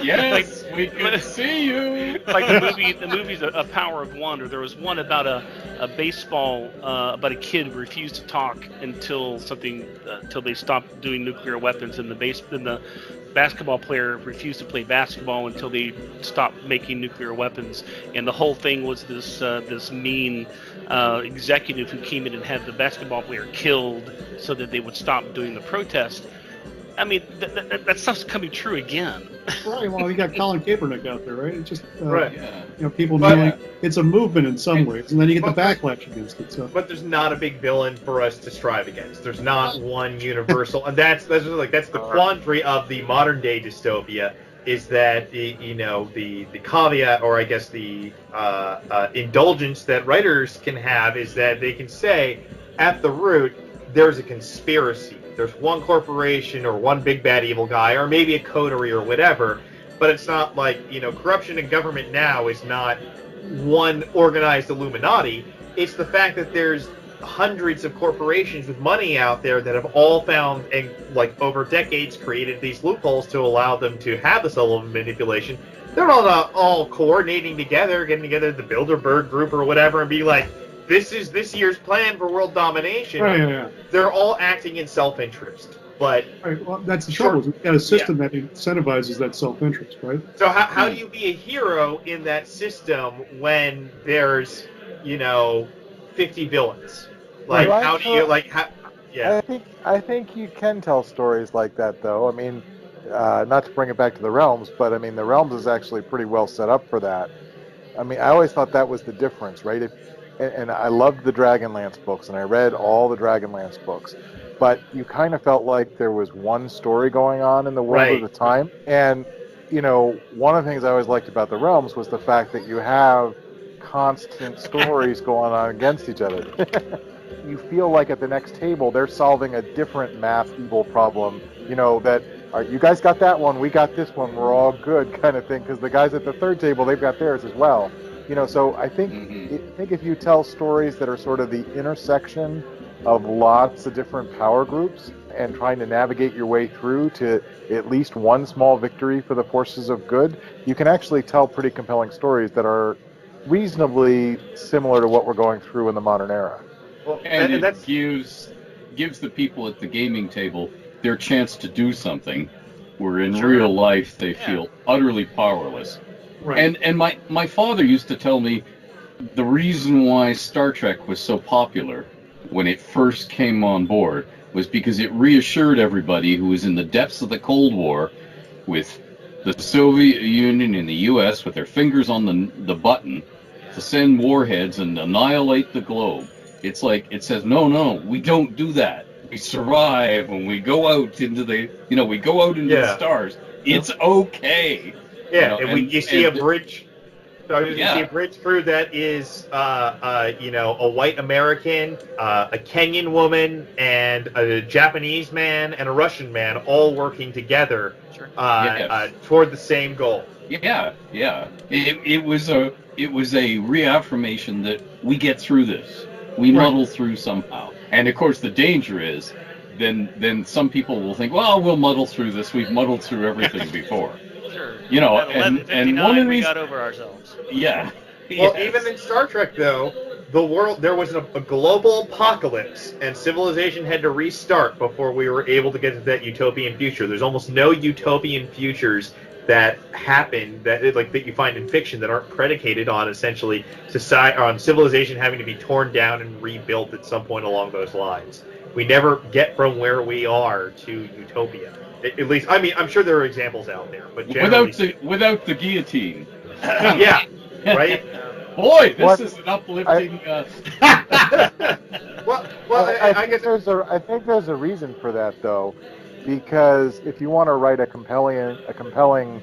Speaker 5: Yes, we can see you.
Speaker 1: Like the movie's a Power of One, or there was one about a baseball about a kid who refused to talk until until they stopped doing nuclear weapons, and the basketball player refused to play basketball until they stopped making nuclear weapons, and the whole thing was this mean executive who came in and had the basketball player killed so that they would stop doing the protest. I mean, that stuff's coming true again.
Speaker 2: Right. Well, you got Colin Kaepernick out there, right? It's just
Speaker 3: Right.
Speaker 5: Yeah.
Speaker 2: People
Speaker 3: But-
Speaker 2: knowing it's a movement in some ways, and then you get the
Speaker 3: But-
Speaker 2: backlash against it. So
Speaker 3: But there's not a big villain for us to strive against. There's not one universal, and that's the quandary of the modern day dystopia. Is that the caveat, or I guess the indulgence that writers can have, is that they can say at the root there's a conspiracy. There's one corporation or one big bad evil guy, or maybe a coterie or whatever. But it's not like, corruption in government now is not one organized Illuminati. It's the fact that there's hundreds of corporations with money out there that have all found and, like, over decades created these loopholes to allow them to have this level of manipulation. They're not all coordinating together, getting together the Bilderberg group or whatever, and be like, this is this year's plan for world domination.
Speaker 2: right, yeah.
Speaker 3: They're all acting in self-interest. But
Speaker 2: Right. Well, that's the trouble. We've got a system that incentivizes that self-interest, right?
Speaker 3: so how do you be a hero in that system when there's 50 villains? Like,
Speaker 6: Right.
Speaker 3: how do you yeah.
Speaker 6: I think you can tell stories like that, though. I mean, not to bring it back to the Realms, but I mean, the Realms is actually pretty well set up for that. I mean, I always thought that was the difference, right? And I loved the Dragonlance books, and I read all the Dragonlance books, but you kind of felt like there was one story going on in the world
Speaker 3: Right.
Speaker 6: at a time. And, one of the things I always liked about the Realms was the fact that you have constant stories going on against each other. You feel like at the next table they're solving a different math evil problem, that you guys got that one, we got this one, we're all good kind of thing, because the guys at the third table, they've got theirs as well. So I think if you tell stories that are sort of the intersection of lots of different power groups and trying to navigate your way through to at least one small victory for the forces of good, you can actually tell pretty compelling stories that are reasonably similar to what we're going through in the modern era.
Speaker 3: Well,
Speaker 5: And it
Speaker 3: that's
Speaker 5: gives the people at the gaming table their chance to do something where in
Speaker 1: Sure.
Speaker 5: real life they
Speaker 1: Yeah.
Speaker 5: feel utterly powerless.
Speaker 2: Right.
Speaker 5: And my father used to tell me the reason why Star Trek was so popular when it first came on board was because it reassured everybody who was in the depths of the Cold War with the Soviet Union and the U.S. with their fingers on the button to send warheads and annihilate the globe. It's like, it says, no, we don't do that. We survive when we go out into the the stars. It's okay.
Speaker 3: yeah.
Speaker 5: You know,
Speaker 3: and you see a
Speaker 5: and-
Speaker 3: bridge. So you see a bridge crew that is, a white American, a Kenyan woman, and a Japanese man and a Russian man all working together
Speaker 4: Sure.
Speaker 5: Yes.
Speaker 3: toward the same goal.
Speaker 5: Yeah. It was a reaffirmation that we get through this. We muddle through somehow. And of course, the danger is, then some people will think, well, we'll muddle through this. We've muddled through everything before.
Speaker 4: Sure.
Speaker 5: At
Speaker 4: At 11:59,
Speaker 5: one of
Speaker 4: we
Speaker 5: these,
Speaker 4: got over ourselves.
Speaker 5: yeah.
Speaker 3: Well,
Speaker 5: Yes.
Speaker 3: even in Star Trek, though, there was a global apocalypse, and civilization had to restart before we were able to get to that utopian future. There's almost no utopian futures that happen that you find in fiction that aren't predicated on essentially on civilization having to be torn down and rebuilt at some point along those lines. We never get from where we are to utopia. At least, I mean, I'm sure there are examples out there, but generally,
Speaker 5: without the guillotine.
Speaker 3: yeah, right.
Speaker 5: Boy, this
Speaker 6: What?
Speaker 5: is an uplifting.
Speaker 3: Well,
Speaker 6: I think there's a reason for that, though, because if you want to write a compelling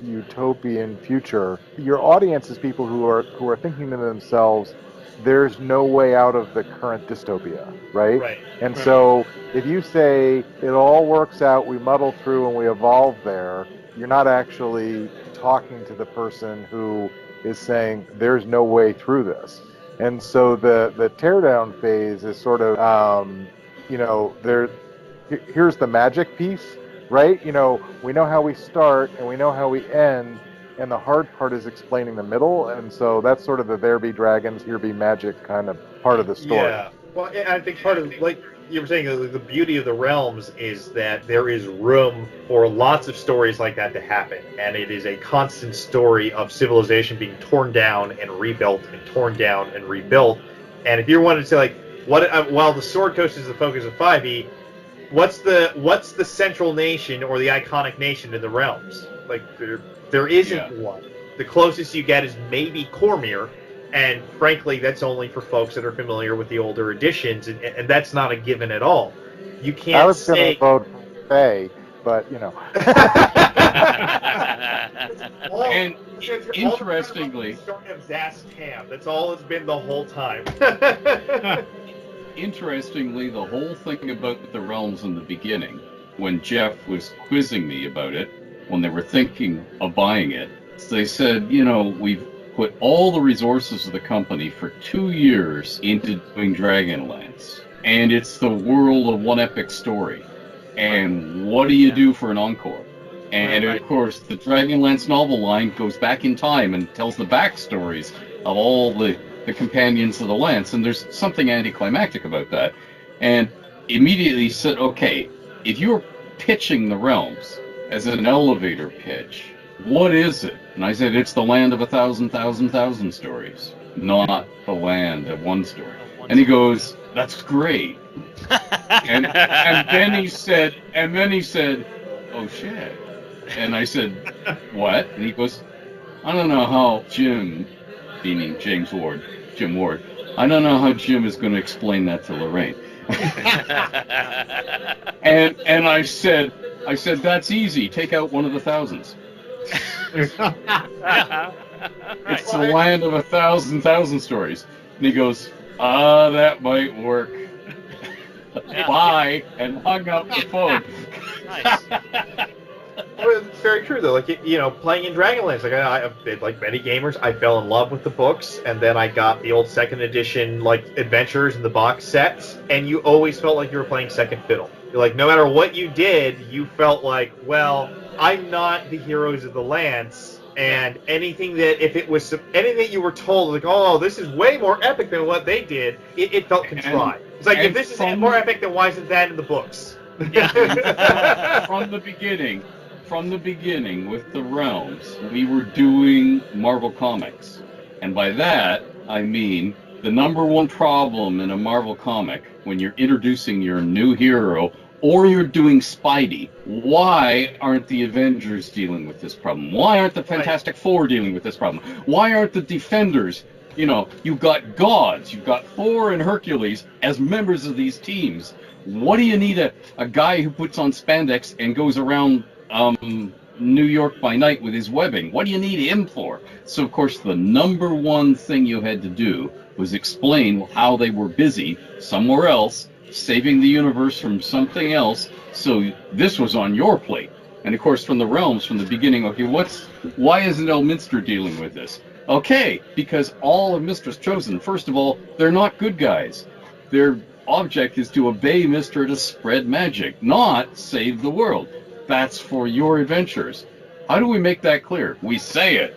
Speaker 6: utopian future, your audience is people who are thinking to themselves, there's no way out of the current dystopia, right?
Speaker 3: Right.
Speaker 6: And so if you say it all works out, we muddle through and we evolve there, you're not actually talking to the person who is saying there's no way through this. And so the teardown phase is sort of, here's the magic piece, right? You know, we know how we start and we know how we end, and the hard part is explaining the middle, and so that's sort of the there be dragons, here be magic kind of part of the story.
Speaker 3: Yeah. Well, I think part of, like you were saying, the beauty of the realms is that there is room for lots of stories like that to happen, and it is a constant story of civilization being torn down and rebuilt and torn down and rebuilt. And if you wanted to say, like, what while the Sword Coast is the focus of 5e, what's the central nation or the iconic nation in the realms? Like, there isn't one. The closest you get is maybe Cormyr, and frankly, that's only for folks that are familiar with the older editions, and that's not a given at all. You can't
Speaker 6: I was
Speaker 3: say.
Speaker 6: going to vote for Faye, but you know.
Speaker 5: And interestingly,
Speaker 3: the story of Zast Tam. That's all it's been the whole time.
Speaker 5: Interestingly, the whole thing about the realms in the beginning, when Jeff was quizzing me about it, when they were thinking of buying it, they said, you know, we've put all the resources of the company for 2 years into doing Dragonlance, and it's the world of one epic story. And what do you do for an encore? And of course, the Dragonlance novel line goes back in time and tells the backstories of all the companions of the Lance, and there's something anticlimactic about that. And immediately said, okay, if you're pitching the realms as an elevator pitch, what is it? And I said, it's the land of 1,000 stories, not the land of one story. And he goes, that's great. and then he said, oh shit. And I said, what? And he goes, I don't know how Jim, meaning Jim Ward, I don't know how Jim is going to explain that to Lorraine. and I said, that's easy. Take out one of the thousands. It's the land of 1,000 stories. And he goes, that might work. Bye, and hung up the phone.
Speaker 4: Nice.
Speaker 3: It's very true, though. Like, you know, playing in Dragonlance, like many gamers, I fell in love with the books, and then I got the old second edition, like, adventures and the box sets, and you always felt like you were playing second fiddle. You're like, no matter what you did, you felt like, well, I'm not the heroes of the Lance, and anything that you were told, like, oh, this is way more epic than what they did, it felt contrived. It's like, if this is more epic, then why isn't that in the books?
Speaker 4: Yeah.
Speaker 5: From the beginning with the realms, we were doing Marvel Comics. And by that, I mean the number one problem in a Marvel comic when you're introducing your new hero or you're doing Spidey, why aren't the Avengers dealing with this problem? Why aren't the Fantastic Four dealing with this problem? Why aren't the Defenders? You know, you've got gods, you've got Thor and Hercules as members of these teams. What do you need a guy who puts on spandex and goes around New York by night with his webbing? What do you need him for? So, of course, the number one thing you had to do was explain how they were busy somewhere else, saving the universe from something else, so this was on your plate. And, of course, from the realms, from the beginning, okay, why isn't Elminster dealing with this? Okay, because all of Mistress Chosen, first of all, they're not good guys. Their object is to obey Mister to spread magic, not save the world. That's for your adventures. How do we make that clear? We say it.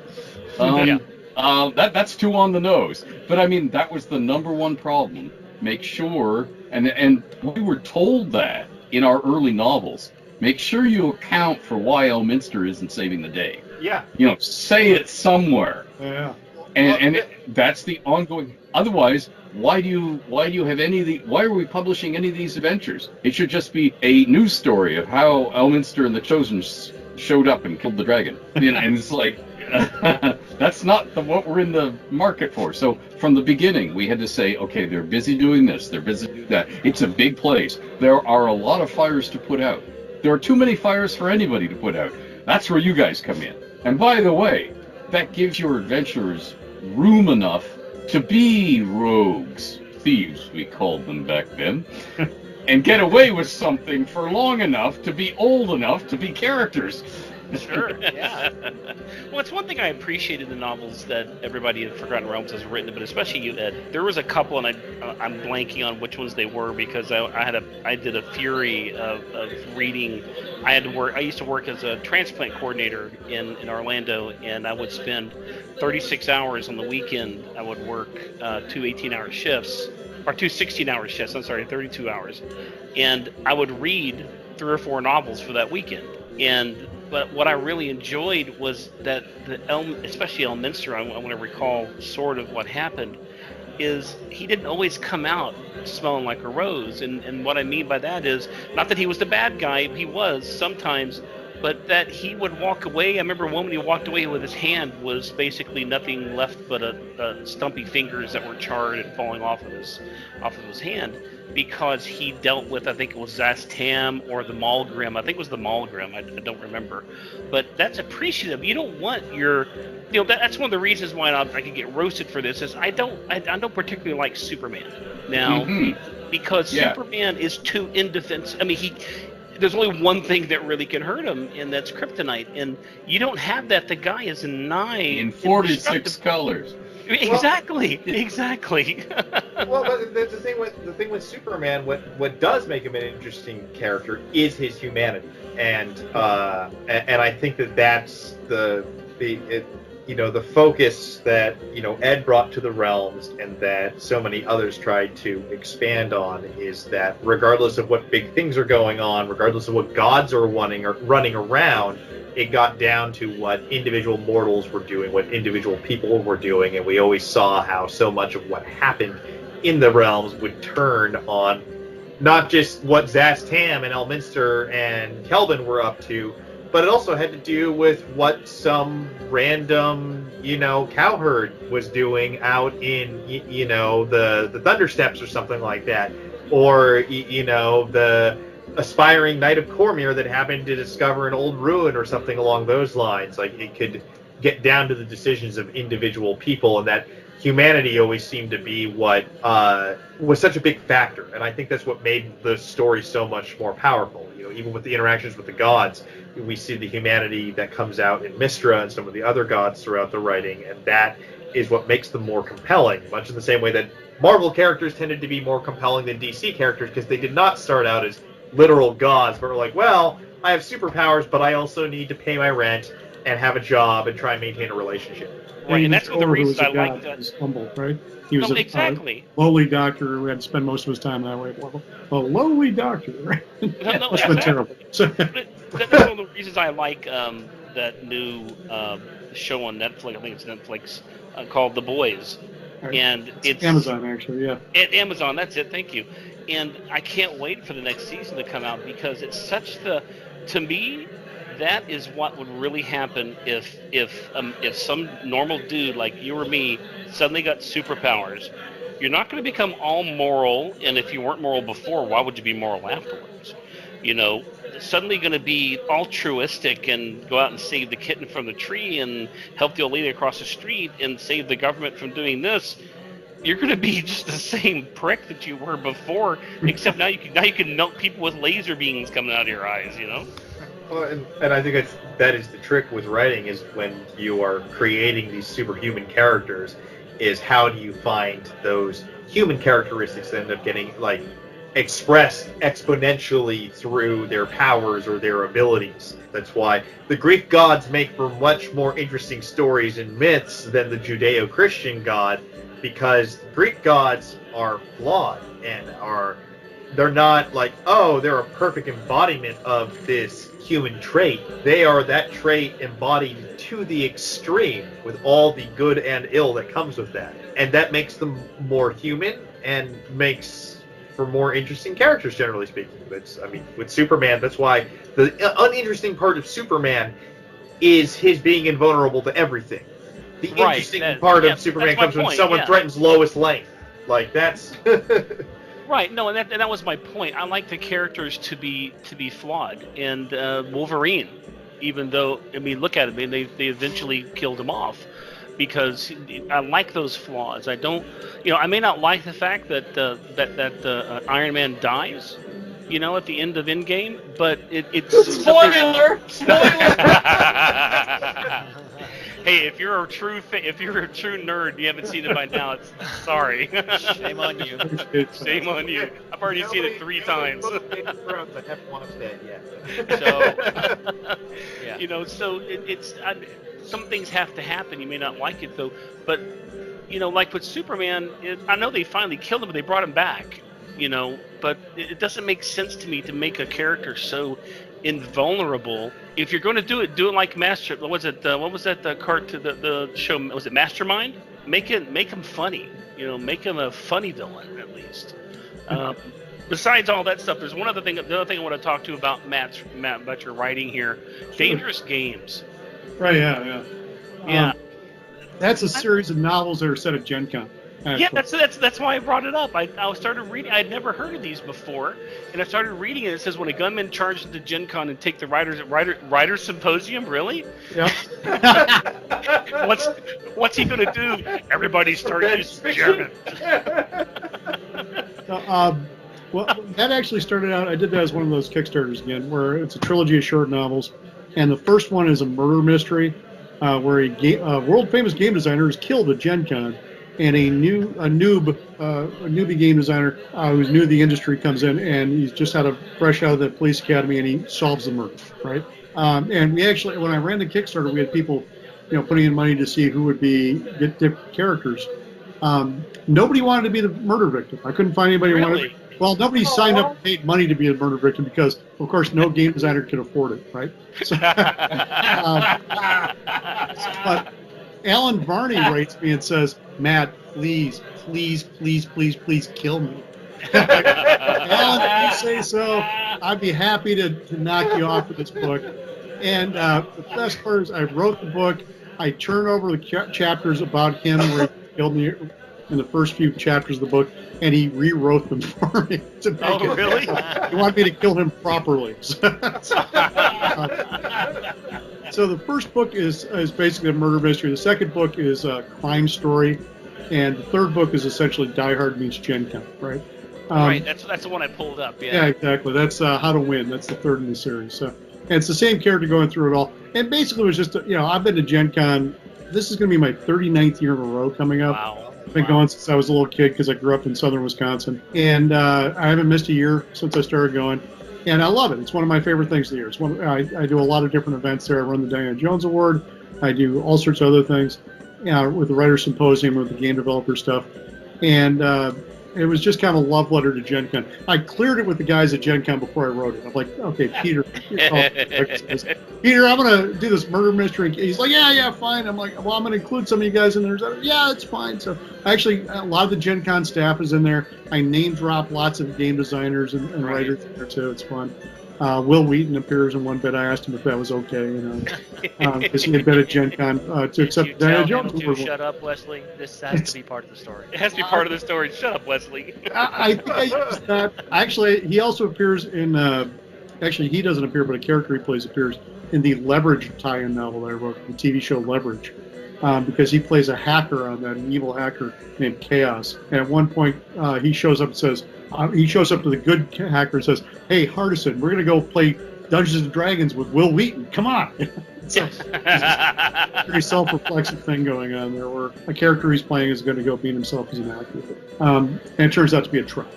Speaker 5: That's too on the nose. But I mean, that was the number one problem. Make sure, and we were told that in our early novels. Make sure you account for why Elminster isn't saving the day.
Speaker 3: Yeah.
Speaker 5: You know, say it somewhere.
Speaker 2: Yeah.
Speaker 5: That's the ongoing. Otherwise, why do you have any of the? Why are we publishing any of these adventures? It should just be a news story of how Elminster and the Chosen showed up and killed the dragon. You know, and it's like that's not what we're in the market for. So from the beginning, we had to say, okay, they're busy doing this, they're busy doing that. It's a big place. There are a lot of fires to put out. There are too many fires for anybody to put out. That's where you guys come in. And by the way, that gives your adventurers room enough to be rogues, thieves we called them back then, and get away with something for long enough to be old enough to be characters.
Speaker 4: Sure, yeah.
Speaker 1: Well, it's one thing I appreciate in the novels that everybody at Forgotten Realms has written, but especially you, Ed. There was a couple, and I'm blanking on which ones they were because I did a fury of reading. I had to work. I used to work as a transplant coordinator in Orlando, and I would spend 36 hours on the weekend. I would work two 18-hour shifts, or two 16-hour shifts. I'm sorry, 32 hours, and I would read 3 or 4 novels for that weekend. But what I really enjoyed was that especially Elminster, I want to recall sort of what happened, is he didn't always come out smelling like a rose. And what I mean by that is not that he was the bad guy, he was sometimes, but that he would walk away. I remember one when he walked away with his hand was basically nothing left but a stumpy fingers that were charred and falling off of his hand, because he dealt with, I think it was Zastam or the Malgrim. I think it was the Malgrim. I don't remember. But that's appreciative. You don't want that's one of the reasons why I could get roasted for this is I don't particularly like Superman now, because Superman is too indefensible. I mean, there's only one thing that really can hurt him, and that's kryptonite. And you don't have that. The guy is nigh
Speaker 5: in 46 colors.
Speaker 1: Exactly.
Speaker 3: Well, but the thing with Superman, what does make him an interesting character is his humanity, and I think that's the focus that Ed brought to the realms, and that so many others tried to expand on, is that regardless of what big things are going on, regardless of what gods are running around, it got down to what individual mortals were doing, what individual people were doing, and we always saw how so much of what happened in the realms would turn on not just what Zastam and Elminster and Kelvin were up to, but it also had to do with what some random, cowherd was doing out in, the Thunder Steppes or something like that, or the aspiring knight of Cormyr that happened to discover an old ruin or something along those lines. Like, it could get down to the decisions of individual people, and that humanity always seemed to be what was such a big factor. And I think that's what made the story so much more powerful. Even with the interactions with the gods, we see the humanity that comes out in Mystra and some of the other gods throughout the writing, and that is what makes them more compelling, much in the same way that Marvel characters tended to be more compelling than DC characters, because they did not start out as literal gods, but were like, well, I have superpowers, but I also need to pay my rent and have a job and try and maintain a reason.
Speaker 1: Right, and that's one of the reasons I like that.
Speaker 2: He was humble, right? He was
Speaker 1: exactly.
Speaker 2: a lowly doctor who had to spend most of his time that way. Well, a lowly doctor, right? That's been terrible. So.
Speaker 1: That's one of the reasons I like that new show on Netflix. I think it's Netflix called The Boys, and it's
Speaker 2: Amazon, actually, yeah.
Speaker 1: Amazon, that's it. Thank you. And I can't wait for the next season to come out, because it's to me, that is what would really happen if some normal dude like you or me suddenly got superpowers. You're not going to become all moral, and if you weren't moral before, why would you be moral afterwards? Suddenly going to be altruistic and go out and save the kitten from the tree and help the old lady across the street and save the government from doing this. You're going to be just the same prick that you were before, except now you can melt people with laser beams coming out of your eyes.
Speaker 3: Well, and I think that is the trick with writing, is when you are creating these superhuman characters, is how do you find those human characteristics that end up getting expressed exponentially through their powers or their abilities. That's why the Greek gods make for much more interesting stories and myths than the Judeo-Christian god, because Greek gods are flawed and they're not they're a perfect embodiment of this human trait. They are that trait embodied to the extreme, with all the good and ill that comes with that. And that makes them more human and makes for more interesting characters, generally speaking. With Superman, that's why the uninteresting part of Superman is his being invulnerable to everything. The interesting part of Superman comes when someone threatens Lois Lane. That's
Speaker 1: right. No, and that was my point. I like the characters to be flawed, and Wolverine, even though look at it, they eventually killed him off, because I like those flaws. I don't, I may not like the fact that Iron Man dies, you know, at the end of Endgame, but it's
Speaker 5: Spoiler!
Speaker 1: Hey, if you're a true nerd, and you haven't seen it by now. It's sorry.
Speaker 4: Shame on you.
Speaker 1: Shame on you. I've already seen it 3 times.
Speaker 3: Game of Thrones, I haven't watched that yet.
Speaker 4: So, yeah.
Speaker 1: You know, so some things have to happen. You may not like it though, but you know, like with Superman, I know they finally killed him, but they brought him back. You know, but it doesn't make sense to me to make a character so invulnerable. If you're going to do it like Master. What was it? What was that? The show? Was it Mastermind? Make him funny. You know, make him a funny villain at least. Besides all that stuff, there's one other thing. The other thing I want to talk to you about, Matt, about your writing here. Sure. Dangerous Games.
Speaker 2: Right. Yeah.
Speaker 1: Yeah.
Speaker 2: That's a series of novels that are set at Gen Con.
Speaker 1: Yeah, that's why I brought it up. I started reading. I'd never heard of these before, and I started reading it. It says when a gunman charged into Gen Con and take the Writers Symposium. Really?
Speaker 2: Yeah.
Speaker 1: What's he gonna do? Everybody started using German.
Speaker 2: Well, that actually started out. I did that as one of those Kickstarters again, where it's a trilogy of short novels, and the first one is a murder mystery, where a world famous game designer is killed at Gen Con. And a newbie game designer who's new to the industry comes in, and he's just fresh out of the police academy, and he solves the murder, right? And we actually, when I ran the Kickstarter, we had people, you know, putting in money to see who would get different characters. Nobody wanted to be the murder victim. I couldn't find anybody who wanted. Well, nobody signed up and paid money to be a murder victim because, of course, no game designer could afford it, right? So, but Alan Varney writes me and says, Matt, please kill me. Alan, if you say so, I'd be happy to knock you off of this book. And the best part is I wrote the book. I turned over the chapters about him where he killed me in the first few chapters of the book, and he rewrote them for me. To make it.
Speaker 1: Really?
Speaker 2: He wanted me to kill him properly. So the first book is basically a murder mystery. The second book is a crime story, and the third book is essentially Die Hard meets Gen Con, right?
Speaker 1: Right. That's the one I pulled up. Yeah.
Speaker 2: Yeah, exactly. That's How to Win. That's the third in the series. So, and it's the same character going through it all. And basically, it was just I've been to Gen Con. This is going to be my 39th year in a row coming up.
Speaker 1: Wow.
Speaker 2: I've been going since I was a little kid because I grew up in southern Wisconsin, and I haven't missed a year since I started going. And I love it. It's one of my favorite things of the year. It's I do a lot of different events there. I run the Diana Jones Award. I do all sorts of other things with the Writers Symposium, with the game developer stuff. And it was just kind of a love letter to Gen Con. I cleared it with the guys at Gen Con before I wrote it. I'm like, okay, Peter, I'm going to do this murder mystery. He's like, yeah, fine. I'm like, well, I'm going to include some of you guys in there. Yeah, it's fine. So actually, a lot of the Gen Con staff is in there. I name drop lots of game designers and writers in there too. It's fun. Will Wheaton appears in one bit. I asked him if that was okay, because he had been at Gen Con to accept Diana Jones.
Speaker 4: Shut up, Wesley. This has to be part of the story.
Speaker 1: It has to be part of the story. Shut up, Wesley.
Speaker 2: I think I used that. Actually, he also appears in. Actually, he doesn't appear, but a character he plays appears in the Leverage tie-in novel that I wrote, the TV show Leverage, because he plays a hacker on that, an evil hacker named Chaos. And at one point, he shows up and says. He shows up to the good hacker and says, "Hey, Hardison, we're going to go play Dungeons and Dragons with Will Wheaton. Come on." So, a pretty self-reflexive thing going on there where a character he's playing is going to go beat himself as an actor. And it turns out to be a trap.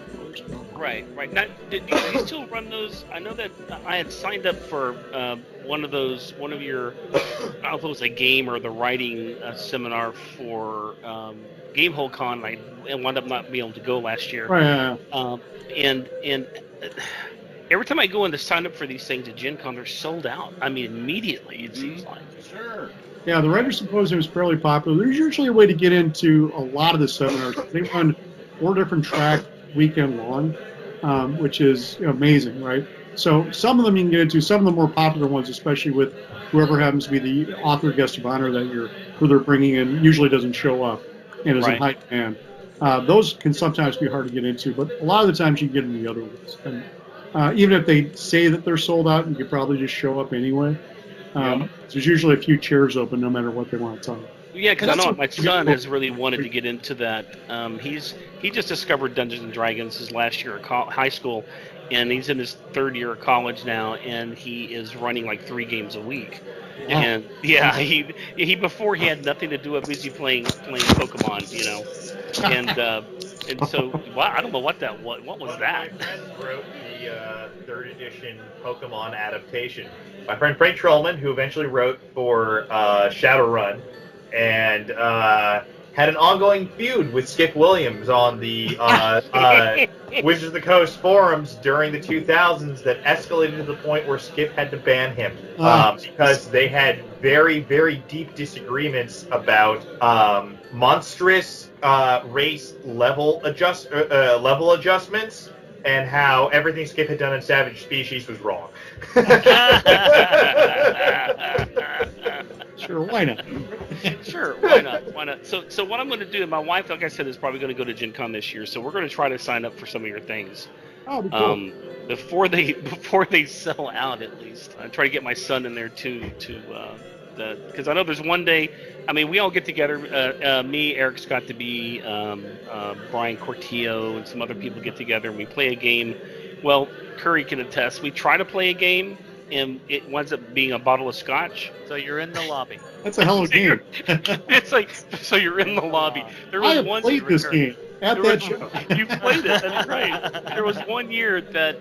Speaker 1: Right. Now, do you still run those? I know that I had signed up for one of your, I don't know if it was a game or the writing seminar for Gamehole Con. I wound up not being able to go last year.
Speaker 2: Right.
Speaker 1: And every time I go in to sign up for these things at Gen Con, they're sold out. I mean, immediately, it seems like.
Speaker 5: Sure.
Speaker 2: Yeah, the Writers Symposium is fairly popular. There's usually a way to get into a lot of the seminars. They run 4 different tracks weekend long, which is amazing, right? So some of them you can get into, some of the more popular ones, especially with whoever happens to be the author guest of honor that year, who they're bringing in, usually doesn't show up and is in high demand. Those can sometimes be hard to get into, but a lot of the times you can get into the other ones. And even if they say that they're sold out, you could probably just show up anyway. There's usually a few chairs open no matter what they want to talk about.
Speaker 1: Yeah, because I
Speaker 2: That's
Speaker 1: know
Speaker 2: what-
Speaker 1: my son has really wanted to get into that. He just discovered Dungeons and Dragons his last year of high school, and he's in his third year of college now, and he is running like 3 games a week.
Speaker 4: Yeah.
Speaker 1: And yeah, he before he had nothing to do with busy playing Pokemon, and so wow, I don't know what was that.
Speaker 3: My friend wrote the third edition Pokemon adaptation. My friend Frank Trollman, who eventually wrote for Shadowrun, and had an ongoing feud with Skip Williams on the Wizards of the Coast forums during the 2000s that escalated to the point where Skip had to ban him because they had very, very deep disagreements about monstrous race level adjustments and how everything Skip had done in Savage Species was wrong.
Speaker 2: Sure, why not?
Speaker 1: Sure, why not? Why not? So what I'm going to do, and my wife, like I said, is probably going to go to Gen Con this year. So we're going to try to sign up for some of your things.
Speaker 2: Oh, be cool.
Speaker 1: Before they sell out, at least. I try to get my son in there too, because I know there's one day. I mean, we all get together. Me, Eric Scott to be, Brian Cortillo, and some other people get together, and we play a game. Well, Curry can attest. We try to play a game, and it winds up being a bottle of scotch.
Speaker 4: So you're in the lobby.
Speaker 2: That's a hell of a game.
Speaker 1: It's like, so you're in the lobby. There
Speaker 2: I
Speaker 1: was
Speaker 2: have
Speaker 1: one
Speaker 2: played this game at
Speaker 1: There
Speaker 2: that
Speaker 1: was-
Speaker 2: show.
Speaker 1: You played it. That's right. There was one year that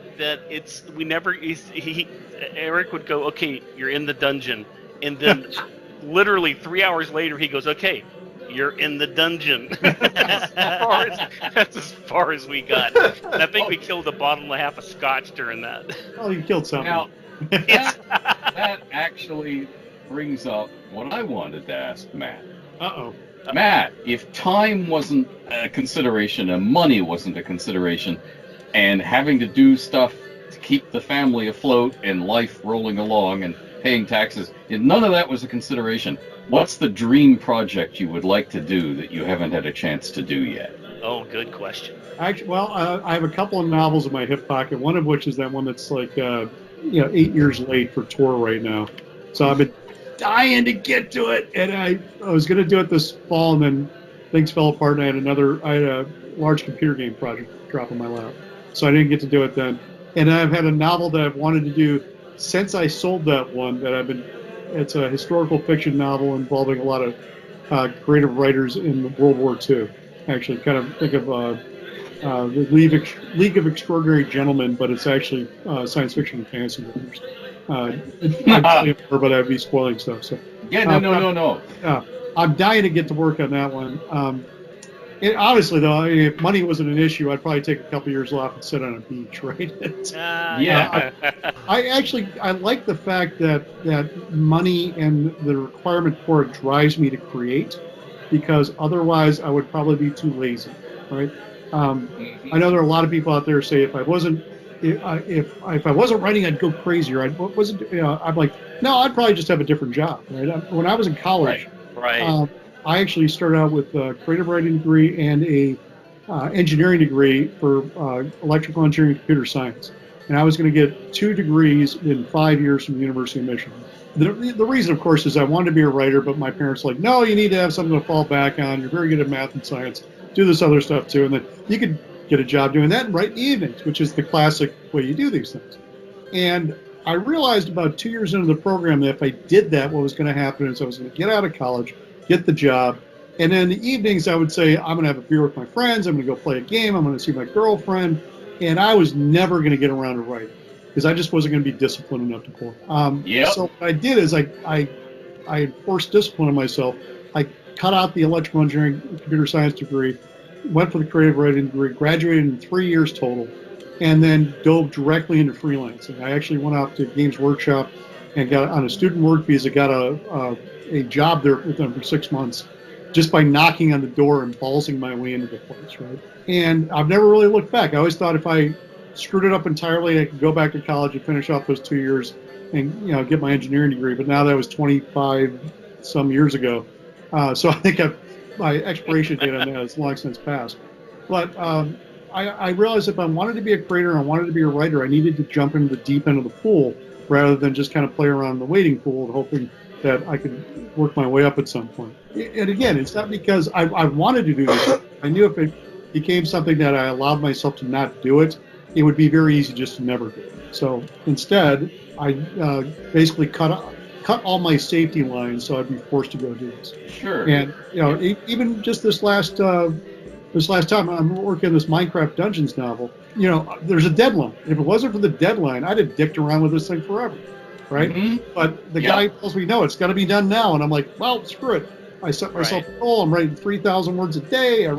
Speaker 1: Eric would go, okay, you're in the dungeon, and then literally 3 hours later he goes, okay, you're in the dungeon. That's as far as we got. And I think we killed a bottle and a half of scotch during that.
Speaker 2: Oh, you killed something.
Speaker 5: Now, that actually brings up what I wanted to ask Matt.
Speaker 2: Uh-oh.
Speaker 5: Matt, if time wasn't a consideration and money wasn't a consideration, and having to do stuff to keep the family afloat and life rolling along and paying taxes, if none of that was a consideration, what's the dream project you would like to do that you haven't had a chance to do yet?
Speaker 1: Oh, good question.
Speaker 2: Actually, well, I have a couple of novels in my hip pocket, one of which is that one that's like, 8 years late for tour right now. So I've been dying to get to it, and I was going to do it this fall, and then things fell apart, and I had a large computer game project drop in my lap. So I didn't get to do it then. And I've had a novel that I've wanted to do since I sold that one it's a historical fiction novel involving a lot of creative writers in World War II. Actually, kind of think of the League of Extraordinary Gentlemen, but it's actually science fiction and fantasy writers. I'd say more, but I'd be spoiling stuff. So
Speaker 5: Yeah, no.
Speaker 2: I'm dying to get to work on that one. Honestly, though, if money wasn't an issue, I'd probably take a couple years off and sit on a beach, right?
Speaker 5: Yeah.
Speaker 2: I like the fact that money and the requirement for it drives me to create, because otherwise I would probably be too lazy, right? I know there are a lot of people out there who say if I wasn't writing, I'd go crazy. Or I'm like, no, I'd probably just have a different job, right? When I was in college,
Speaker 1: Right.
Speaker 2: I actually started out with a creative writing degree and a engineering degree for electrical engineering and computer science. And I was going to get 2 degrees in 5 years from the University of Michigan. The reason, of course, is I wanted to be a writer, but my parents were like, no, you need to have something to fall back on. You're very good at math and science. Do this other stuff, too. And then you could get a job doing that and write in the evenings, which is the classic way you do these things. And I realized about 2 years into the program that if I did that, what was going to happen is I was going to get out of college, get the job, and then in the evenings I would say, I'm going to have a beer with my friends, I'm going to go play a game, I'm going to see my girlfriend, and I was never going to get around to writing because I just wasn't going to be disciplined enough to pull it. So what I did is I enforced discipline on myself. I cut out the electrical engineering and computer science degree, went for the creative writing degree, graduated in 3 years total, and then dove directly into freelancing. I actually went out to Games Workshop and got on a student work visa, got a job there with them for 6 months just by knocking on the door and ballsing my way into the place, right? And I've never really looked back. I always thought if I screwed it up entirely, I could go back to college and finish off those 2 years and get my engineering degree. But now that was 25 some years ago. So I think my expiration date on that has long since passed. But I realized if I wanted to be a creator and I wanted to be a writer, I needed to jump into the deep end of the pool rather than just kind of play around in the wading pool and hoping that I could work my way up at some point. And again, it's not because I wanted to do this. I knew if it became something that I allowed myself to not do it, it would be very easy just to never do it. So instead, I basically cut all my safety lines, so I'd be forced to go do this.
Speaker 5: Sure.
Speaker 2: And even just this last time I'm working on this Minecraft Dungeons novel, there's a deadline. If it wasn't for the deadline, I'd have dicked around with this thing forever, right?
Speaker 5: Mhm.
Speaker 2: But the guy tells me, no, it's got to be done now, and I'm like, well, screw it. I set myself a goal. I'm writing 3,000 words a day. I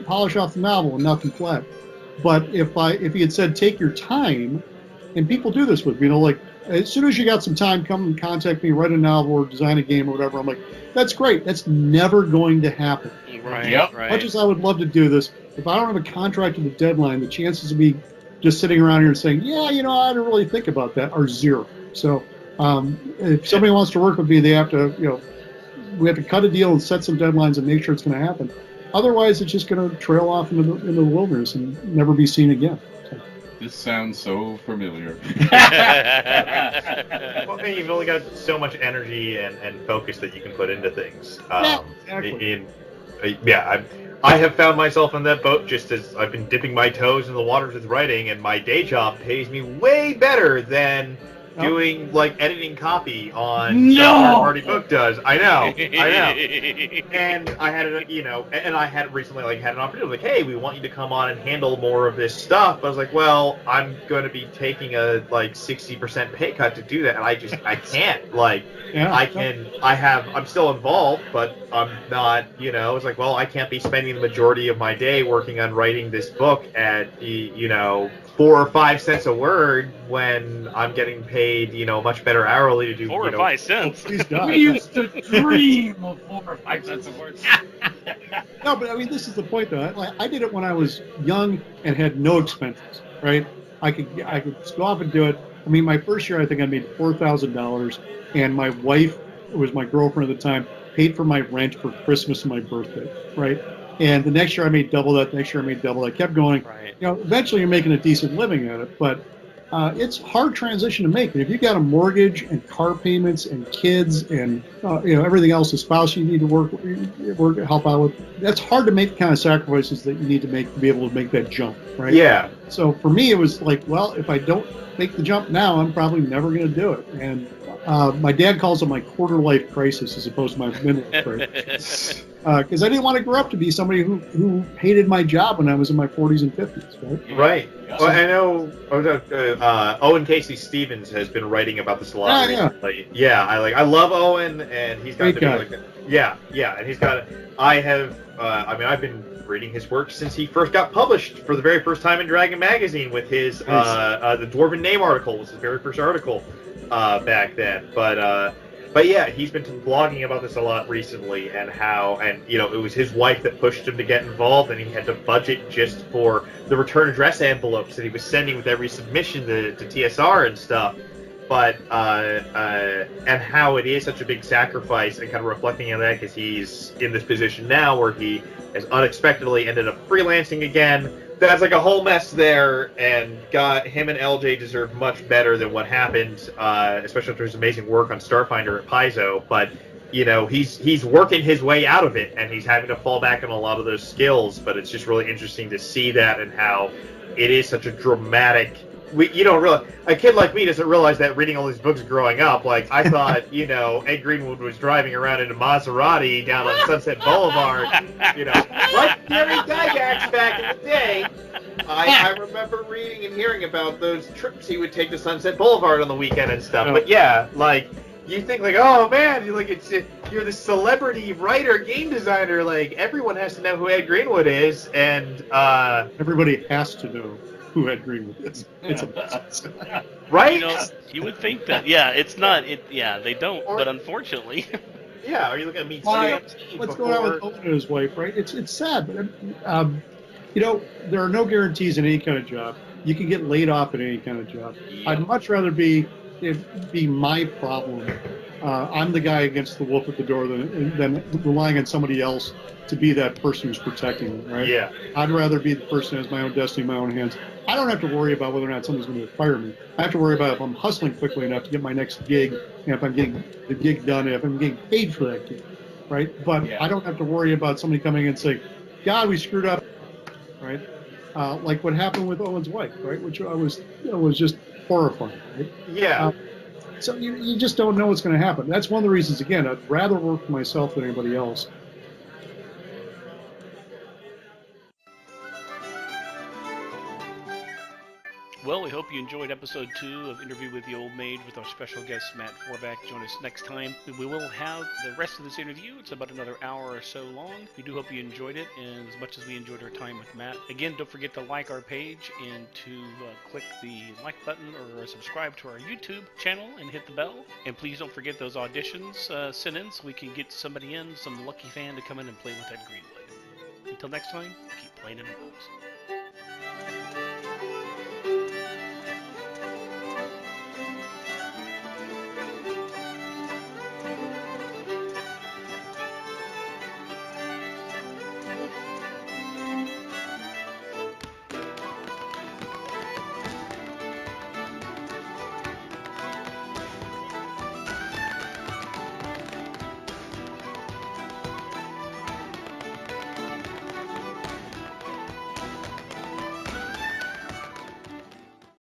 Speaker 2: polish off the novel and nothing flat. But if he had said, take your time, and people do this with me, like as soon as you got some time, come and contact me, write a novel or design a game or whatever. I'm like, that's great. That's never going to happen.
Speaker 1: Right.
Speaker 5: Yep.
Speaker 1: Right.
Speaker 2: Much as I would love to do this, if I don't have a contract with a deadline, the chances of me just sitting around here and saying, yeah, I didn't really think about that, are zero. So if somebody wants to work with me, they have to, we have to cut a deal and set some deadlines and make sure it's going to happen. Otherwise, it's just going to trail off into the wilderness and never be seen again.
Speaker 5: This sounds so familiar.
Speaker 3: Well, and you've only got so much energy and focus that you can put into things.
Speaker 2: Exactly.
Speaker 3: I have found myself in that boat just as I've been dipping my toes in the waters with writing, and my day job pays me way better than doing editing copy on some third-party book does. I know. And I had I had recently had an opportunity hey, we want you to come on and handle more of this stuff. But I was like, well, I'm going to be taking a 60% pay cut to do that, and I can't. I'm still involved, but I'm not. It's like, well, I can't be spending the majority of my day working on writing this book at 4 or 5 cents a word when I'm getting paid, much better hourly to do.
Speaker 1: 4 or 5 cents.
Speaker 2: Please God.
Speaker 5: We used to dream of 4 or 5 cents a word.
Speaker 2: No, but I mean, this is the point, though. I did it when I was young and had no expenses, right? I could go off and do it. I mean, my first year, I think I made $4,000, and my wife, who was my girlfriend at the time, paid for my rent for Christmas and my birthday, right? And the next year, I made double that. The next year, I made double that. I kept going.
Speaker 1: Right.
Speaker 2: Eventually, you're making a decent living at it, but it's a hard transition to make. And if you've got a mortgage and car payments and kids and everything else, a spouse you need to work help out with, that's hard to make the kind of sacrifices that you need to make to be able to make that jump, right?
Speaker 3: Yeah.
Speaker 2: So for me, it was like, well, if I don't make the jump now, I'm probably never going to do it. And my dad calls it my quarter life crisis as opposed to my midlife crisis. Because I didn't want to grow up to be somebody who hated my job when I was in my 40s and 50s, right?
Speaker 3: Right. Well, I know Owen Casey Stevens has been writing about this a lot recently. Yeah, I love Owen, and he's got and he's got. I've been reading his work since he first got published for the very first time in Dragon Magazine with his the Dwarven Name article was his very first article back then, But yeah, he's been blogging about this a lot recently, and it was his wife that pushed him to get involved, and he had to budget just for the return address envelopes that he was sending with every submission to TSR and stuff. But and how it is such a big sacrifice, and kind of reflecting on that because he's in this position now where he has unexpectedly ended up freelancing again. That's a whole mess there, and him and LJ deserve much better than what happened, especially after his amazing work on Starfinder at Paizo. But he's working his way out of it, and he's having to fall back on a lot of those skills. But it's just really interesting to see that and how it is such a dramatic. You don't realize, a kid like me doesn't realize that reading all these books growing up. I thought, Ed Greenwood was driving around in a Maserati down on Sunset Boulevard, like Gary Gygax back in the day. I remember reading and hearing about those trips he would take to Sunset Boulevard on the weekend and stuff. But yeah, you think oh man, you're the celebrity writer, game designer. Everyone has to know who Ed Greenwood is, and
Speaker 2: everybody has to know who Ed Greenwood is. It's amazing.
Speaker 3: Right?
Speaker 1: You would think that. Yeah, it's not. They don't. But unfortunately.
Speaker 3: Yeah, or you look at me.
Speaker 2: What's going on with Owen and his wife, right? It's sad, but there are no guarantees in any kind of job. You can get laid off at any kind of job.
Speaker 1: Yeah.
Speaker 2: I'd much rather be it be my problem. I'm the guy against the wolf at the door than relying on somebody else to be that person who's protecting me, right?
Speaker 3: Yeah.
Speaker 2: I'd rather be the person who has my own destiny in my own hands. I don't have to worry about whether or not somebody's going to fire me. I have to worry about if I'm hustling quickly enough to get my next gig, and if I'm getting the gig done, and if I'm getting paid for that gig, right? But
Speaker 5: Yeah.
Speaker 2: I don't have to worry about somebody coming in and saying, God, we screwed up, right? Like what happened with Owen's wife, right? Which was just horrifying, right?
Speaker 3: Yeah.
Speaker 2: So you just don't know what's going to happen. That's one of the reasons, again, I'd rather work for myself than anybody else.
Speaker 1: Well, we hope you enjoyed episode 2 of Interview with the Old Mage with our special guest, Matt Forbeck. Join us next time. We will have the rest of this interview. It's about another hour or so long. We do hope you enjoyed it, and as much as we enjoyed our time with Matt. Again, don't forget to like our page and to click the like button or subscribe to our YouTube channel and hit the bell. And please don't forget those auditions sent in so we can get somebody in, some lucky fan to come in and play with that Greenwood. Until next time, keep playing in the rules.